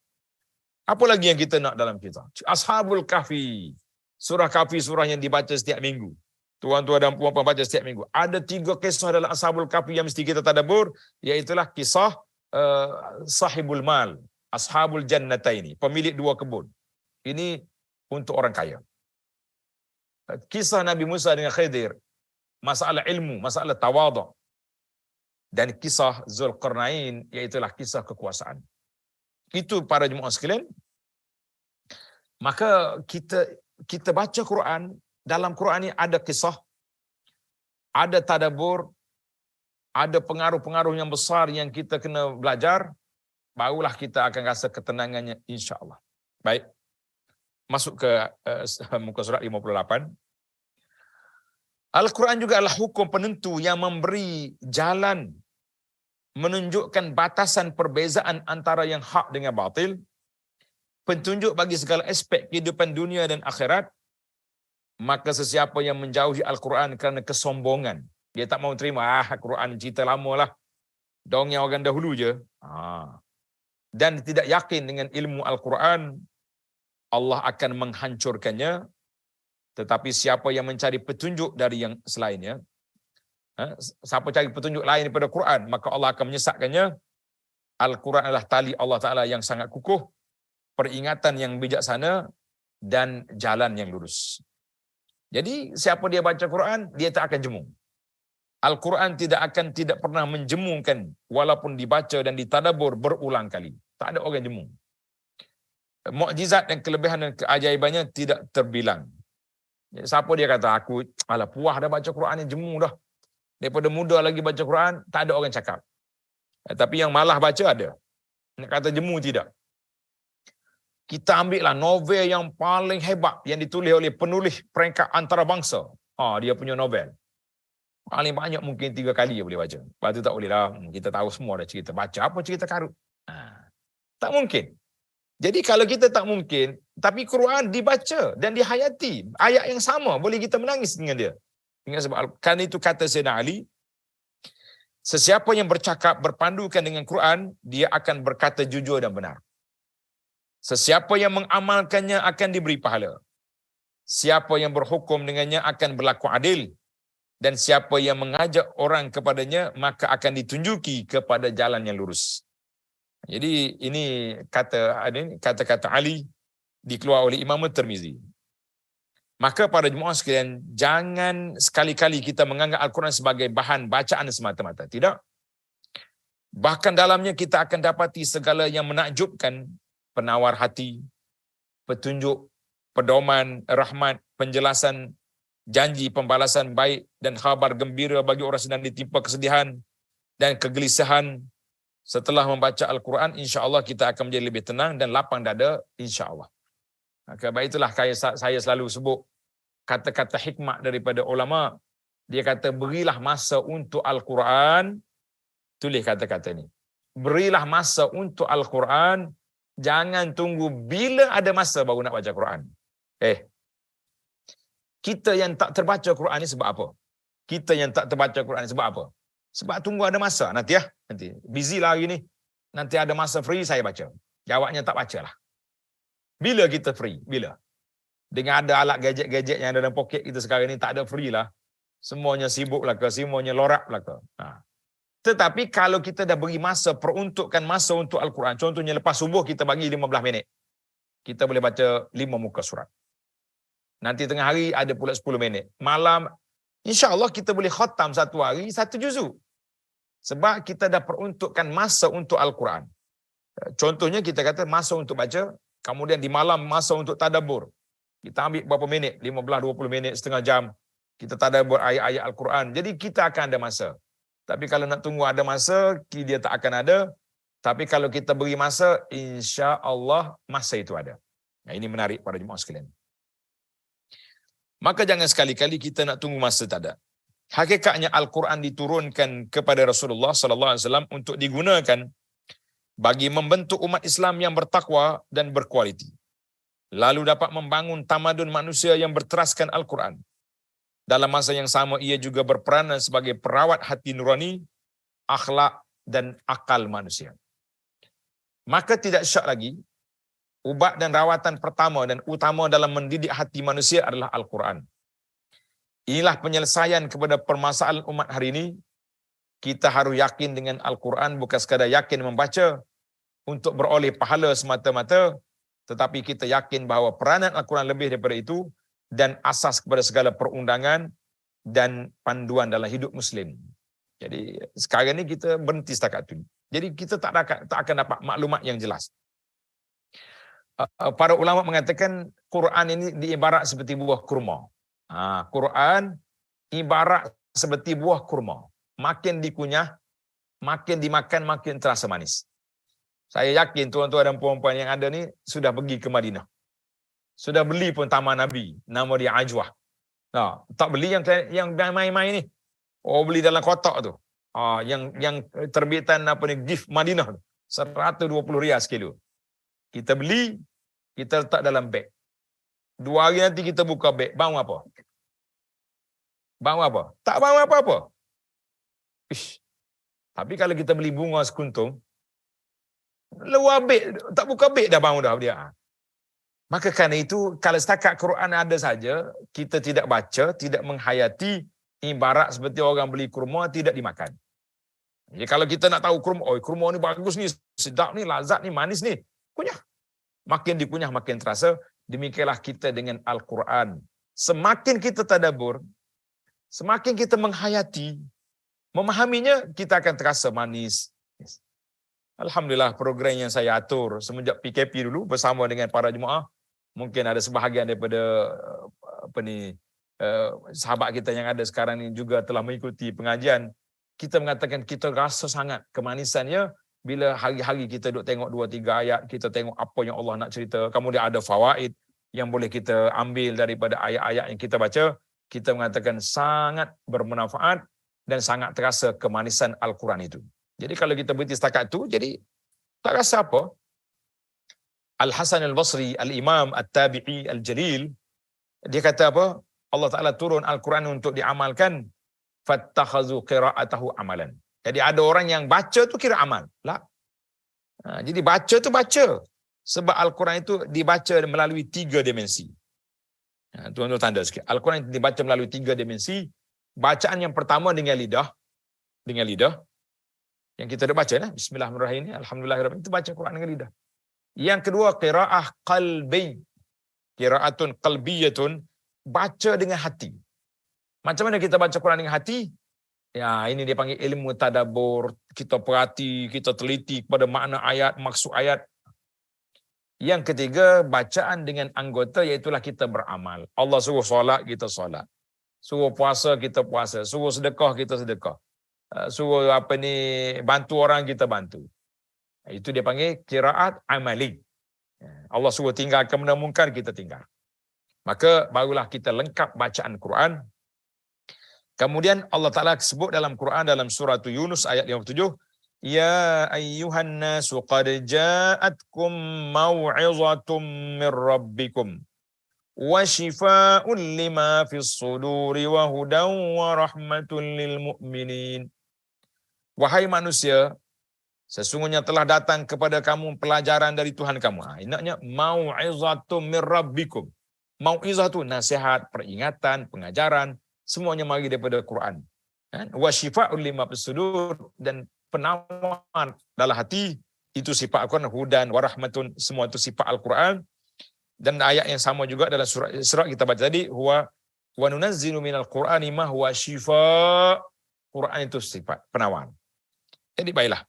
Apa lagi yang kita nak dalam kisah? Ashabul Kahfi. Surah Kahfi, surah yang dibaca setiap minggu. Tuan-tuan dan puan-puan baca setiap minggu. Ada 3 kisah dalam Ashabul Kahfi yang mesti kita tadabbur, iaitulah kisah sahibul mal, ashabul jannataini, pemilik 2 kebun. Ini untuk orang kaya. Kisah Nabi Musa dengan Khidir, masalah ilmu, masalah tawaduk. Dan kisah Zulkarnain, iaitulah kisah kekuasaan. Itu para jemaah sekalian. Maka kita baca Quran, dalam Quran ini ada kisah, ada tadabbur, ada pengaruh-pengaruh yang besar yang kita kena belajar, barulah kita akan rasa ketenangannya insya-Allah. Baik. Masuk ke muka surat 58. Al-Quran juga adalah hukum penentu yang memberi jalan, menunjukkan batasan perbezaan antara yang hak dengan batil, petunjuk bagi segala aspek kehidupan dunia dan akhirat. Maka sesiapa yang menjauhi Al-Quran kerana kesombongan, dia tak mau terima, Quran cerita lama lah, dongeng orang dahulu je, dan tidak yakin dengan ilmu Al-Quran, Allah akan menghancurkannya. Tetapi siapa yang mencari petunjuk dari yang selainnya, siapa cari petunjuk lain daripada Quran, maka Allah akan menyesatkannya. Al-Quran adalah tali Allah Ta'ala yang sangat kukuh, peringatan yang bijaksana, dan jalan yang lurus. Jadi siapa dia baca Quran, dia tak akan jemu. Al-Quran tidak pernah menjemungkan, walaupun dibaca dan ditadabbur berulang kali. Tak ada orang jemu. Mukjizat dan kelebihan dan keajaibannya tidak terbilang. Siapa dia kata, aku puas dah baca Quran ni, jemu dah. Daripada muda lagi baca Quran, tak ada orang cakap. Tapi yang malah baca ada. Nak kata jemu, tidak. Kita ambil lah novel yang paling hebat yang ditulis oleh penulis peringkat antarabangsa. Dia punya novel. Paling banyak mungkin 3 kali dia boleh baca. Lepas tu tak boleh lah. Kita tahu semua dah cerita. Baca apa cerita karut? Tak mungkin. Jadi kalau kita tak mungkin, tapi Quran dibaca dan dihayati. Ayat yang sama, boleh kita menangis dengan dia. Ingat sebab kan itu kata Sayyidina Ali, sesiapa yang bercakap berpandukan dengan Quran, dia akan berkata jujur dan benar. Sesiapa yang mengamalkannya akan diberi pahala. Siapa yang berhukum dengannya akan berlaku adil. Dan siapa yang mengajak orang kepadanya, maka akan ditunjuki kepada jalan yang lurus. Jadi ini kata-kata Ali dikeluar oleh Imam Tirmizi. Maka para jemaah sekalian, jangan sekali-kali kita menganggap Al-Quran sebagai bahan bacaan semata-mata. Tidak. Bahkan dalamnya kita akan dapati segala yang menakjubkan, penawar hati, petunjuk, pedoman, rahmat, penjelasan, janji pembalasan baik dan khabar gembira bagi orang sedang ditimpa kesedihan dan kegelisahan. Setelah membaca Al-Quran, insya-Allah kita akan menjadi lebih tenang dan lapang dada, insya-Allah. Maka baik itulah saya selalu sebut kata-kata hikmah daripada ulama. Dia kata, berilah masa untuk Al-Quran. Tulis kata-kata ini. Berilah masa untuk Al-Quran. Jangan tunggu bila ada masa baru nak baca Quran. Kita yang tak terbaca Quran ni sebab apa? Kita yang tak terbaca Quran ni sebab apa? Sebab tunggu ada masa. Nanti busy lah hari ni. Nanti ada masa free saya baca. Jawabnya tak baca lah. Bila kita free? Bila? Dengan ada alat gadget-gadget yang ada dalam poket kita sekarang ni, tak ada free lah. Semuanya sibuk lah ke, semuanya lorak lah ke. Tetapi kalau kita dah beri masa, peruntukkan masa untuk Al-Quran. Contohnya lepas subuh kita bagi 15 minit. Kita boleh baca 5 muka surat. Nanti tengah hari ada pula 10 minit. Malam, insya-Allah kita boleh khatam satu hari 1 juzuk. Sebab kita dah peruntukkan masa untuk Al-Quran. Contohnya kita kata masa untuk baca, kemudian di malam masa untuk tadabbur. Kita ambil berapa minit? 15-20 minit, setengah jam. Kita tadabbur ayat-ayat Al-Quran. Jadi kita akan ada masa. Tapi kalau nak tunggu ada masa, dia tak akan ada. Tapi kalau kita beri masa, insya-Allah masa itu ada. Ini menarik para jemaah sekalian. Maka jangan sekali-kali kita nak tunggu masa tak ada. Hakikatnya Al-Quran diturunkan kepada Rasulullah sallallahu alaihi wasallam untuk digunakan bagi membentuk umat Islam yang bertakwa dan berkualiti. Lalu dapat membangun tamadun manusia yang berteraskan Al-Quran. Dalam masa yang sama ia juga berperanan sebagai perawat hati nurani, akhlak dan akal manusia. Maka tidak syak lagi, ubat dan rawatan pertama dan utama dalam mendidik hati manusia adalah Al-Quran. Inilah penyelesaian kepada permasalahan umat hari ini. Kita harus yakin dengan Al-Quran, bukan sekadar yakin membaca untuk beroleh pahala semata-mata, tetapi kita yakin bahawa peranan Al-Quran lebih daripada itu dan asas kepada segala perundangan dan panduan dalam hidup Muslim. Jadi sekarang ni kita berhenti setakat itu. Jadi kita tak akan dapat maklumat yang jelas. Para ulama mengatakan Quran ini diibarat seperti buah kurma. Quran ibarat seperti buah kurma. Makin dikunyah, makin dimakan, makin terasa manis. Saya yakin tuan-tuan dan puan-puan yang ada ni sudah pergi ke Madinah. Sudah beli pun Taman Nabi, nama dia Ajwah. Tak beli yang main-main ni. Beli dalam kotak tu. Yang terbitan gift Madinah tu. 120 riyal sekilo. Kita beli, kita letak dalam beg. 2 hari nanti kita buka beg, bau apa? Bau apa? Tak bau apa-apa. Tapi kalau kita beli bunga sekuntum, luar beg, tak buka beg dah bau dah dia. Maka kerana itu, kalau setakat Quran ada saja, kita tidak baca, tidak menghayati, ibarat seperti orang beli kurma tidak dimakan. Jadi kalau kita nak tahu kurma ni bagus ni, sedap ni, lazat ni, manis ni, kunyah. Makin dikunyah makin terasa. Demikianlah kita dengan Al-Quran. Semakin kita tadabbur, semakin kita menghayati, memahaminya, kita akan terasa manis. Alhamdulillah program yang saya atur semenjak PKP dulu bersama dengan para jemaah, mungkin ada sebahagian daripada sahabat kita yang ada sekarang ni juga telah mengikuti pengajian. Kita mengatakan kita rasa sangat kemanisannya bila hari-hari kita duduk tengok 2-3 ayat, kita tengok apa yang Allah nak cerita, kemudian ada fawaid yang boleh kita ambil daripada ayat-ayat yang kita baca, kita mengatakan sangat bermanfaat dan sangat terasa kemanisan Al-Quran itu. Jadi kalau kita berhenti setakat itu, jadi tak rasa apa. Al-Hasan Al-Basri, Al-Imam At-Tabi'i Al-Jalil, dia kata apa? Allah Ta'ala turun Al-Quran untuk diamalkan, fattakhazu qira'atahu amalan. Jadi ada orang yang baca tu kira amal. Tak. Jadi baca tu baca. Sebab Al-Quran itu dibaca melalui 3 dimensi. Tuan-tuan tanda sikit. Al-Quran itu dibaca melalui 3 dimensi. Bacaan yang pertama dengan lidah. Dengan lidah. Yang kita dah baca lah. Bismillahirrahmanirrahim. Alhamdulillahirrahmanirrahim. Itu baca Quran dengan lidah. Yang kedua, qira'ah qalbi. Qira'atun qalbiyatun. Baca dengan hati. Macam mana kita baca Quran dengan hati? Ya, ini dia panggil ilmu tadabbur. Kita perhati, kita teliti kepada makna ayat, maksud ayat. Yang ketiga, bacaan dengan anggota, iaitulah kita beramal. Allah suruh solat, kita solat. Suruh puasa, kita puasa. Suruh sedekah, kita sedekah. Suruh bantu orang, kita bantu. Itu dia panggil qiraat amali. Allah suruh tinggalkan benda mungkar, kita tinggal. Maka barulah kita lengkap bacaan Quran. Kemudian Allah Ta'ala sebut dalam Quran dalam surah Yunus ayat 57, Ya ayyuhan nasu qad ja'atkum maw'izatum min rabbikum wa shifaa'un lima fis suduri wa hudan wa rahmatun lil mu'minin. Wahai manusia, sesungguhnya telah datang kepada kamu pelajaran dari Tuhan kamu. Ingatnya mau'izatum mir rabbikum. Mau'izah tu nasihat, peringatan, pengajaran, semuanya mari daripada Quran. Wa shifaa'un lima fis sudur, dan penawar dalam hati, itu sifat Al-Quran. Hudan wa rahmatun, semua itu sifat Al-Quran. Dan ayat yang sama juga dalam surah Isra kita baca tadi, huwa wa nunazzilu minal Qur'ani ma huwa shifa'. Quran itu sifat penawar. Jadi baiklah,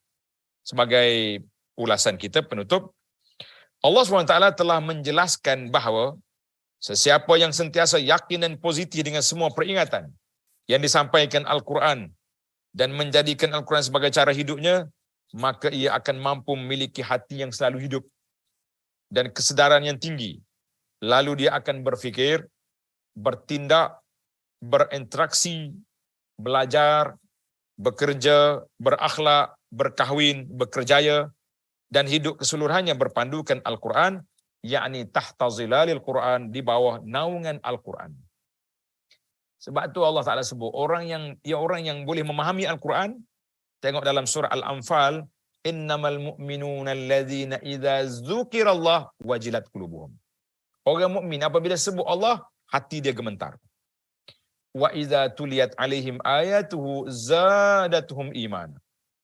sebagai ulasan kita penutup, Allah SWT telah menjelaskan bahawa sesiapa yang sentiasa yakin dan positif dengan semua peringatan yang disampaikan Al-Quran dan menjadikan Al-Quran sebagai cara hidupnya, maka ia akan mampu memiliki hati yang selalu hidup dan kesedaran yang tinggi. Lalu dia akan berfikir, bertindak, berinteraksi, belajar, bekerja, berakhlak, berkahwin, berkerjaya, dan hidup keseluruhannya berpandukan Al-Quran, yakni tahta zilalil Quran, di bawah naungan Al-Quran. Sebab tu Allah Ta'ala sebut orang yang boleh memahami Al-Quran. Tengok dalam surah Al-Anfal, innamal mu'minuna allazina idza dzukirallah wajilat qulubuhum. Orang mukmin apabila sebut Allah, hati dia gemetar. Wa idza tuliyat alaihim ayatuhu zadatuhum iman.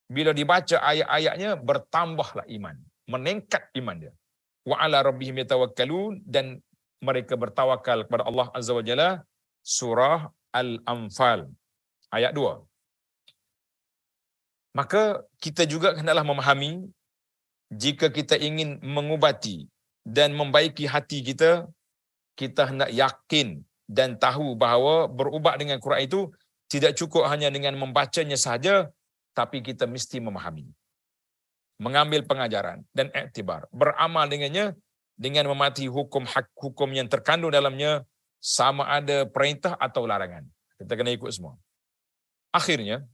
Bila dibaca ayat-ayatnya, bertambahlah iman, meningkat iman dia. Wa ala rabbihim yatawakkalun, dan mereka bertawakal kepada Allah Azza wa Jalla. Surah Al-Anfal ayat 2. Maka kita juga hendaklah memahami, jika kita ingin mengubati dan membaiki hati kita, kita hendak yakin dan tahu bahawa berubat dengan Quran itu tidak cukup hanya dengan membacanya sahaja, tapi kita mesti memahami, mengambil pengajaran dan iktibar, beramal dengannya dengan mematuhi hukum yang terkandung dalamnya, sama ada perintah atau larangan. Kita kena ikut semua. Akhirnya,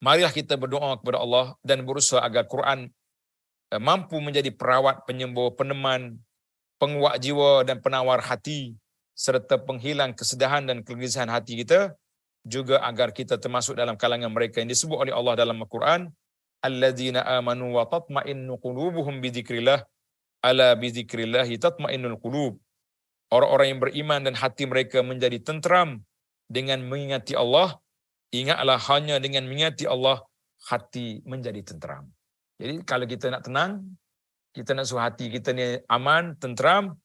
marilah kita berdoa kepada Allah dan berusaha agar Quran mampu menjadi perawat, penyembuh, peneman, penguat jiwa dan penawar hati, serta penghilang kesedihan dan kegelisahan hati kita, juga agar kita termasuk dalam kalangan mereka yang disebut oleh Allah dalam Al-Quran, alladzina amanu wa tatma'innu qulubuhum bidzikrillah, ala bidzikrillahi tatma'innul qulub. Orang-orang yang beriman dan hati mereka menjadi tenteram dengan mengingati Allah. Ingatlah, hanya dengan mengingati Allah, hati menjadi tenteram. Jadi kalau kita nak tenang, kita nak suruh hati kita ni aman, tenteram,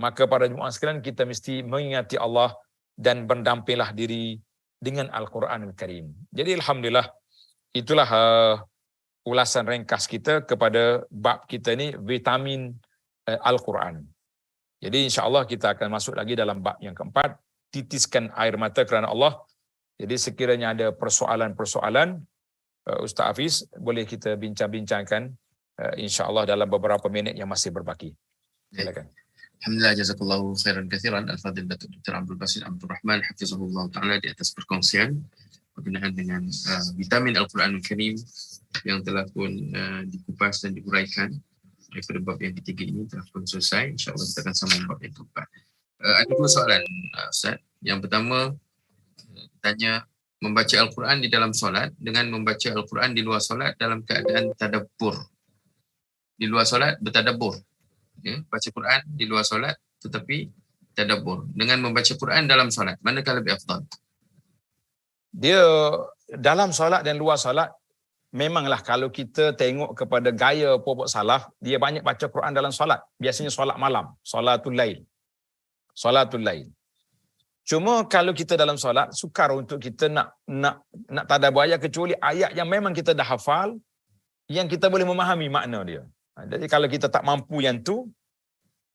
maka para jemaah sekalian, kita mesti mengingati Allah dan berdampinglah diri dengan Al-Quran Al-Karim. Jadi alhamdulillah, itulah ulasan ringkas kita kepada bab kita ni, vitamin Al-Quran. Jadi insya-Allah kita akan masuk lagi dalam bab yang keempat, titiskan air mata kerana Allah. Jadi sekiranya ada persoalan-persoalan, Ustaz Hafiz, boleh kita bincang-bincangkan insya-Allah dalam beberapa minit yang masih berbaki. Silakan. Alhamdulillah, jazakallahu khairan katsiran Al-Fadhil Datuk Dr. Abdul Basit Abdul Rahman hafizahullah taala di atas perkongsian berkenaan dengan vitamin Al-Quranul Karim yang telah pun dikupas dan diuraikan daripada bab yang ketiga ini telah pun selesai. InsyaAllah kita akan sambung bab yang keempat. Ada dua soalan, Ustaz. Yang pertama, tanya membaca Al-Quran di dalam solat dengan membaca Al-Quran di luar solat dalam keadaan tadabbur. Di luar solat bertadabbur. Ya, baca Quran di luar solat tetapi tadabbur. Dengan membaca Quran dalam solat, manakah lebih afdal? Dia dalam solat dan luar solat, memanglah kalau kita tengok kepada gaya pokok salaf, dia banyak baca Quran dalam solat. Biasanya solat malam, solatul lail. Solatul lail. Cuma kalau kita dalam solat, sukar untuk kita nak tadabbur ayat kecuali ayat yang memang kita dah hafal, yang kita boleh memahami makna dia. Jadi kalau kita tak mampu yang tu,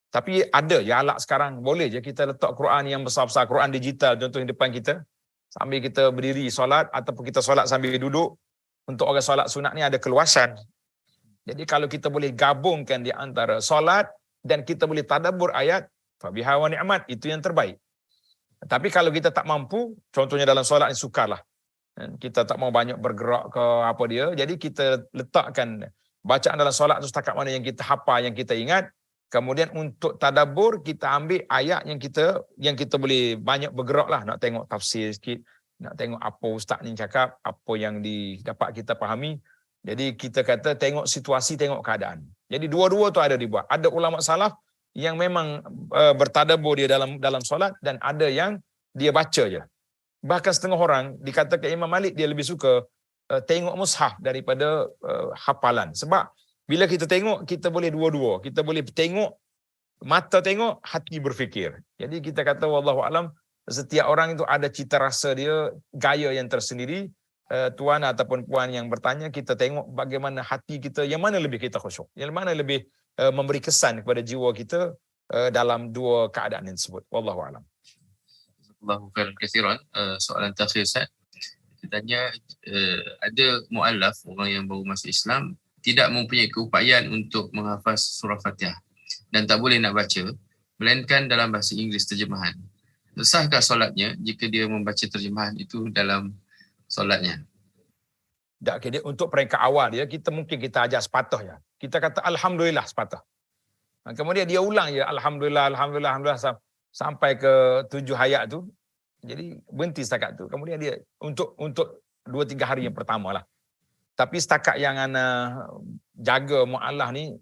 tapi ada ya alat sekarang, boleh je kita letak Quran yang besar-besar, Quran digital contohnya depan kita, sambil kita berdiri solat ataupun kita solat sambil duduk. Untuk orang solat sunat ni ada keluasan. Jadi kalau kita boleh gabungkan di antara solat dan kita boleh tadabbur ayat, fabiha wa ni'mat, itu yang terbaik. Tapi kalau kita tak mampu, contohnya dalam solat ni sukarlah. Kita tak mau banyak bergerak ke apa dia, jadi kita letakkan bacaan dalam solat tu setakat mana yang kita hafal, yang kita ingat. Kemudian untuk tadabbur kita ambil ayat yang kita boleh banyak bergeraklah, nak tengok tafsir sikit, nak tengok apa ustaz ni cakap, apa yang dapat kita fahami. Jadi kita kata tengok situasi, tengok keadaan. Jadi dua-dua tu ada dibuat. Ada ulama salaf yang memang bertadabbur dia dalam solat dan ada yang dia baca je. Bahkan setengah orang dikatakan Imam Malik dia lebih suka tengok mushaf daripada hafalan. Sebab bila kita tengok, kita boleh dua-dua. Kita boleh tengok, mata tengok, hati berfikir. Jadi kita kata wallahu alam, setiap orang itu ada cita rasa dia, gaya yang tersendiri. Tuan ataupun puan yang bertanya, kita tengok bagaimana hati kita, yang mana lebih kita khusyuk, yang mana lebih memberi kesan kepada jiwa kita dalam dua keadaan yang tersebut. Wallahu alam. Allahu khairan katsiran. Soalan terakhir, Ustaz. Kita tanya, ada muallaf, orang yang baru masuk Islam, tidak mempunyai keupayaan untuk menghafaz surah Fatihah dan tak boleh nak baca, melainkan dalam bahasa Inggeris terjemahan. Sahkah solatnya jika dia membaca terjemahan itu dalam solatnya? Tak, dia untuk peringkat awal dia, kita ajar sepatah ya. Kita kata alhamdulillah sepatah. Kemudian dia ulang ya alhamdulillah sampai ke 7 ayat tu. Jadi berhenti setakat tu. Kemudian dia untuk 2-3 hari yang pertama lah. Tapi setakat yang ana jaga mu'allah ni,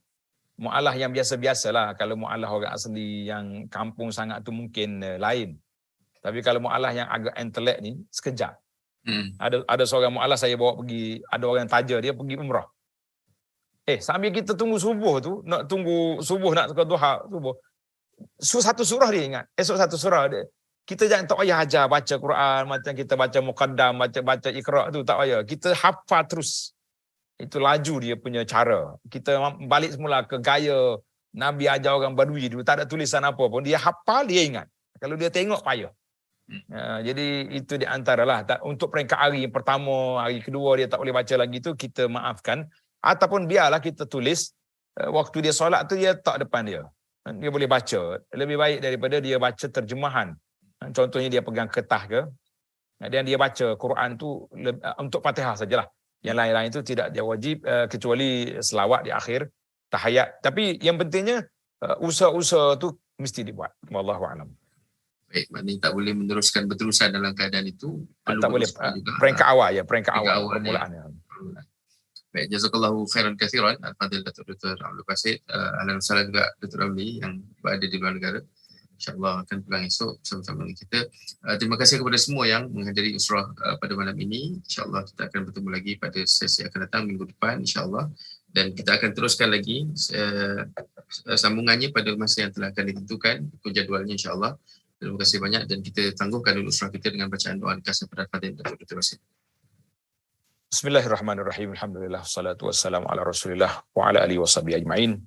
mu'allah yang biasa-biasalah. Kalau mu'allah orang asli yang kampung sangat tu mungkin lain. Tapi kalau mu'allah yang agak intelek ni, sekejap. Ada seorang mu'allah saya bawa pergi, ada orang taja dia pergi umrah. Sambil kita tunggu subuh tu, nak tunggu subuh nak ke duha subuh, satu surah dia ingat. Esok satu surah dia. Kita jangan tak payah ajar baca Quran macam kita baca muqaddam, baca Iqra tu, tak payah. Kita hafal terus. Itu laju dia punya cara. Kita balik semula ke gaya Nabi ajar orang Badui dulu, tak ada tulisan apa pun, dia hafal, dia ingat. Kalau dia tengok payah. Jadi itu di antaralah untuk peringkat hari yang pertama, hari kedua dia tak boleh baca lagi tu, kita maafkan ataupun biarlah kita tulis waktu dia solat tu dia tak depan dia. Dia boleh baca. Lebih baik daripada dia baca terjemahan. Contohnya dia pegang kertas ke, dan dia baca Quran tu untuk Fatihah sajalah. Yang lain-lain itu tidak dia wajib kecuali selawat di akhir tahiyat. Tapi yang pentingnya usaha-usaha tu mesti dibuat. Wallahu a'lam. Baik, maknanya tak boleh meneruskan berterusan dalam keadaan itu. Tak boleh. Peringkat awal ya, peringkat awal permulaan. Ya. Baik, jazakallahu khairan katsiran Al-Fadhil Datuk Dr. Abdul Basit. Ahlan wa sahlan juga Dr. Ramli yang berada di luar negara. InsyaAllah akan pulang esok bersama-sama dengan kita. Terima kasih kepada semua yang menghadiri usrah pada malam ini. InsyaAllah kita akan bertemu lagi pada sesi akan datang minggu depan insyaAllah. Dan kita akan teruskan lagi sambungannya pada masa yang telah akan ditentukan, ikut jadualnya insyaAllah. Terima kasih banyak dan kita tangguhkan dulu usrah kita dengan bacaan doa dikasih kepada Al-Fadhil Datuk Dr. Basit. Bismillahirrahmanirrahim. Alhamdulillah wassalatu wassalamu ala Rasulillah wa ala alihi washabihi ajmain.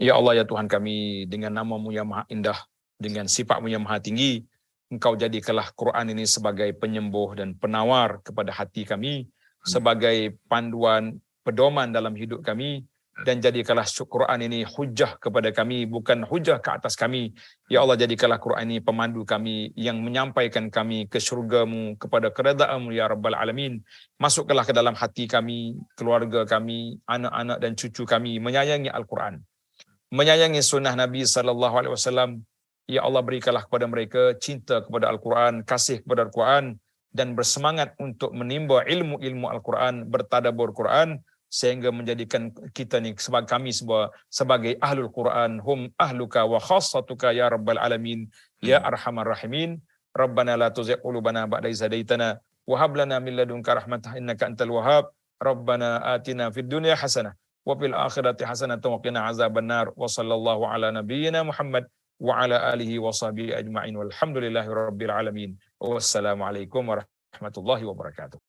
Ya Allah ya Tuhan kami, dengan nama-Mu yang maha indah, dengan sifat-Mu yang maha tinggi, Engkau jadikanlah Quran ini sebagai penyembuh dan penawar kepada hati kami. sebagai panduan pedoman dalam hidup kami, dan jadikanlah Quran ini hujah kepada kami, bukan hujah ke atas kami. Ya Allah, jadikanlah Quran ini pemandu kami yang menyampaikan kami ke syurga-Mu, kepada keredaan-Mu ya Rabbal Alamin. Masukkanlah ke dalam hati kami, keluarga kami, anak-anak dan cucu kami menyayangi Al-Quran, menyayangi sunnah Nabi SAW. Ya Allah, berikanlah kepada mereka cinta kepada Al-Quran, kasih kepada Al-Quran, dan bersemangat untuk menimba ilmu-ilmu Al-Quran, bertadabbur Quran, sehingga menjadikan kita ni sebagai ahlul Quran, hum ahluka wa khassatuka ya Rabbal Alamin ya Arhamar Rahimin. Rabbana la tuzigh qulubana ba'da idh hadaitana wa hab lana min ladunka rahmatan innaka antal wahhab. Rabbana atina fid dunya hasanah wa fil akhirati hasanah wa qina azabannar. Wa sallallahu ala nabiyyina Muhammad wa ala alihi wa sahbihi ajma'in walhamdulillahi rabbil alamin. Wassalamualaikum warahmatullahi wabarakatuh.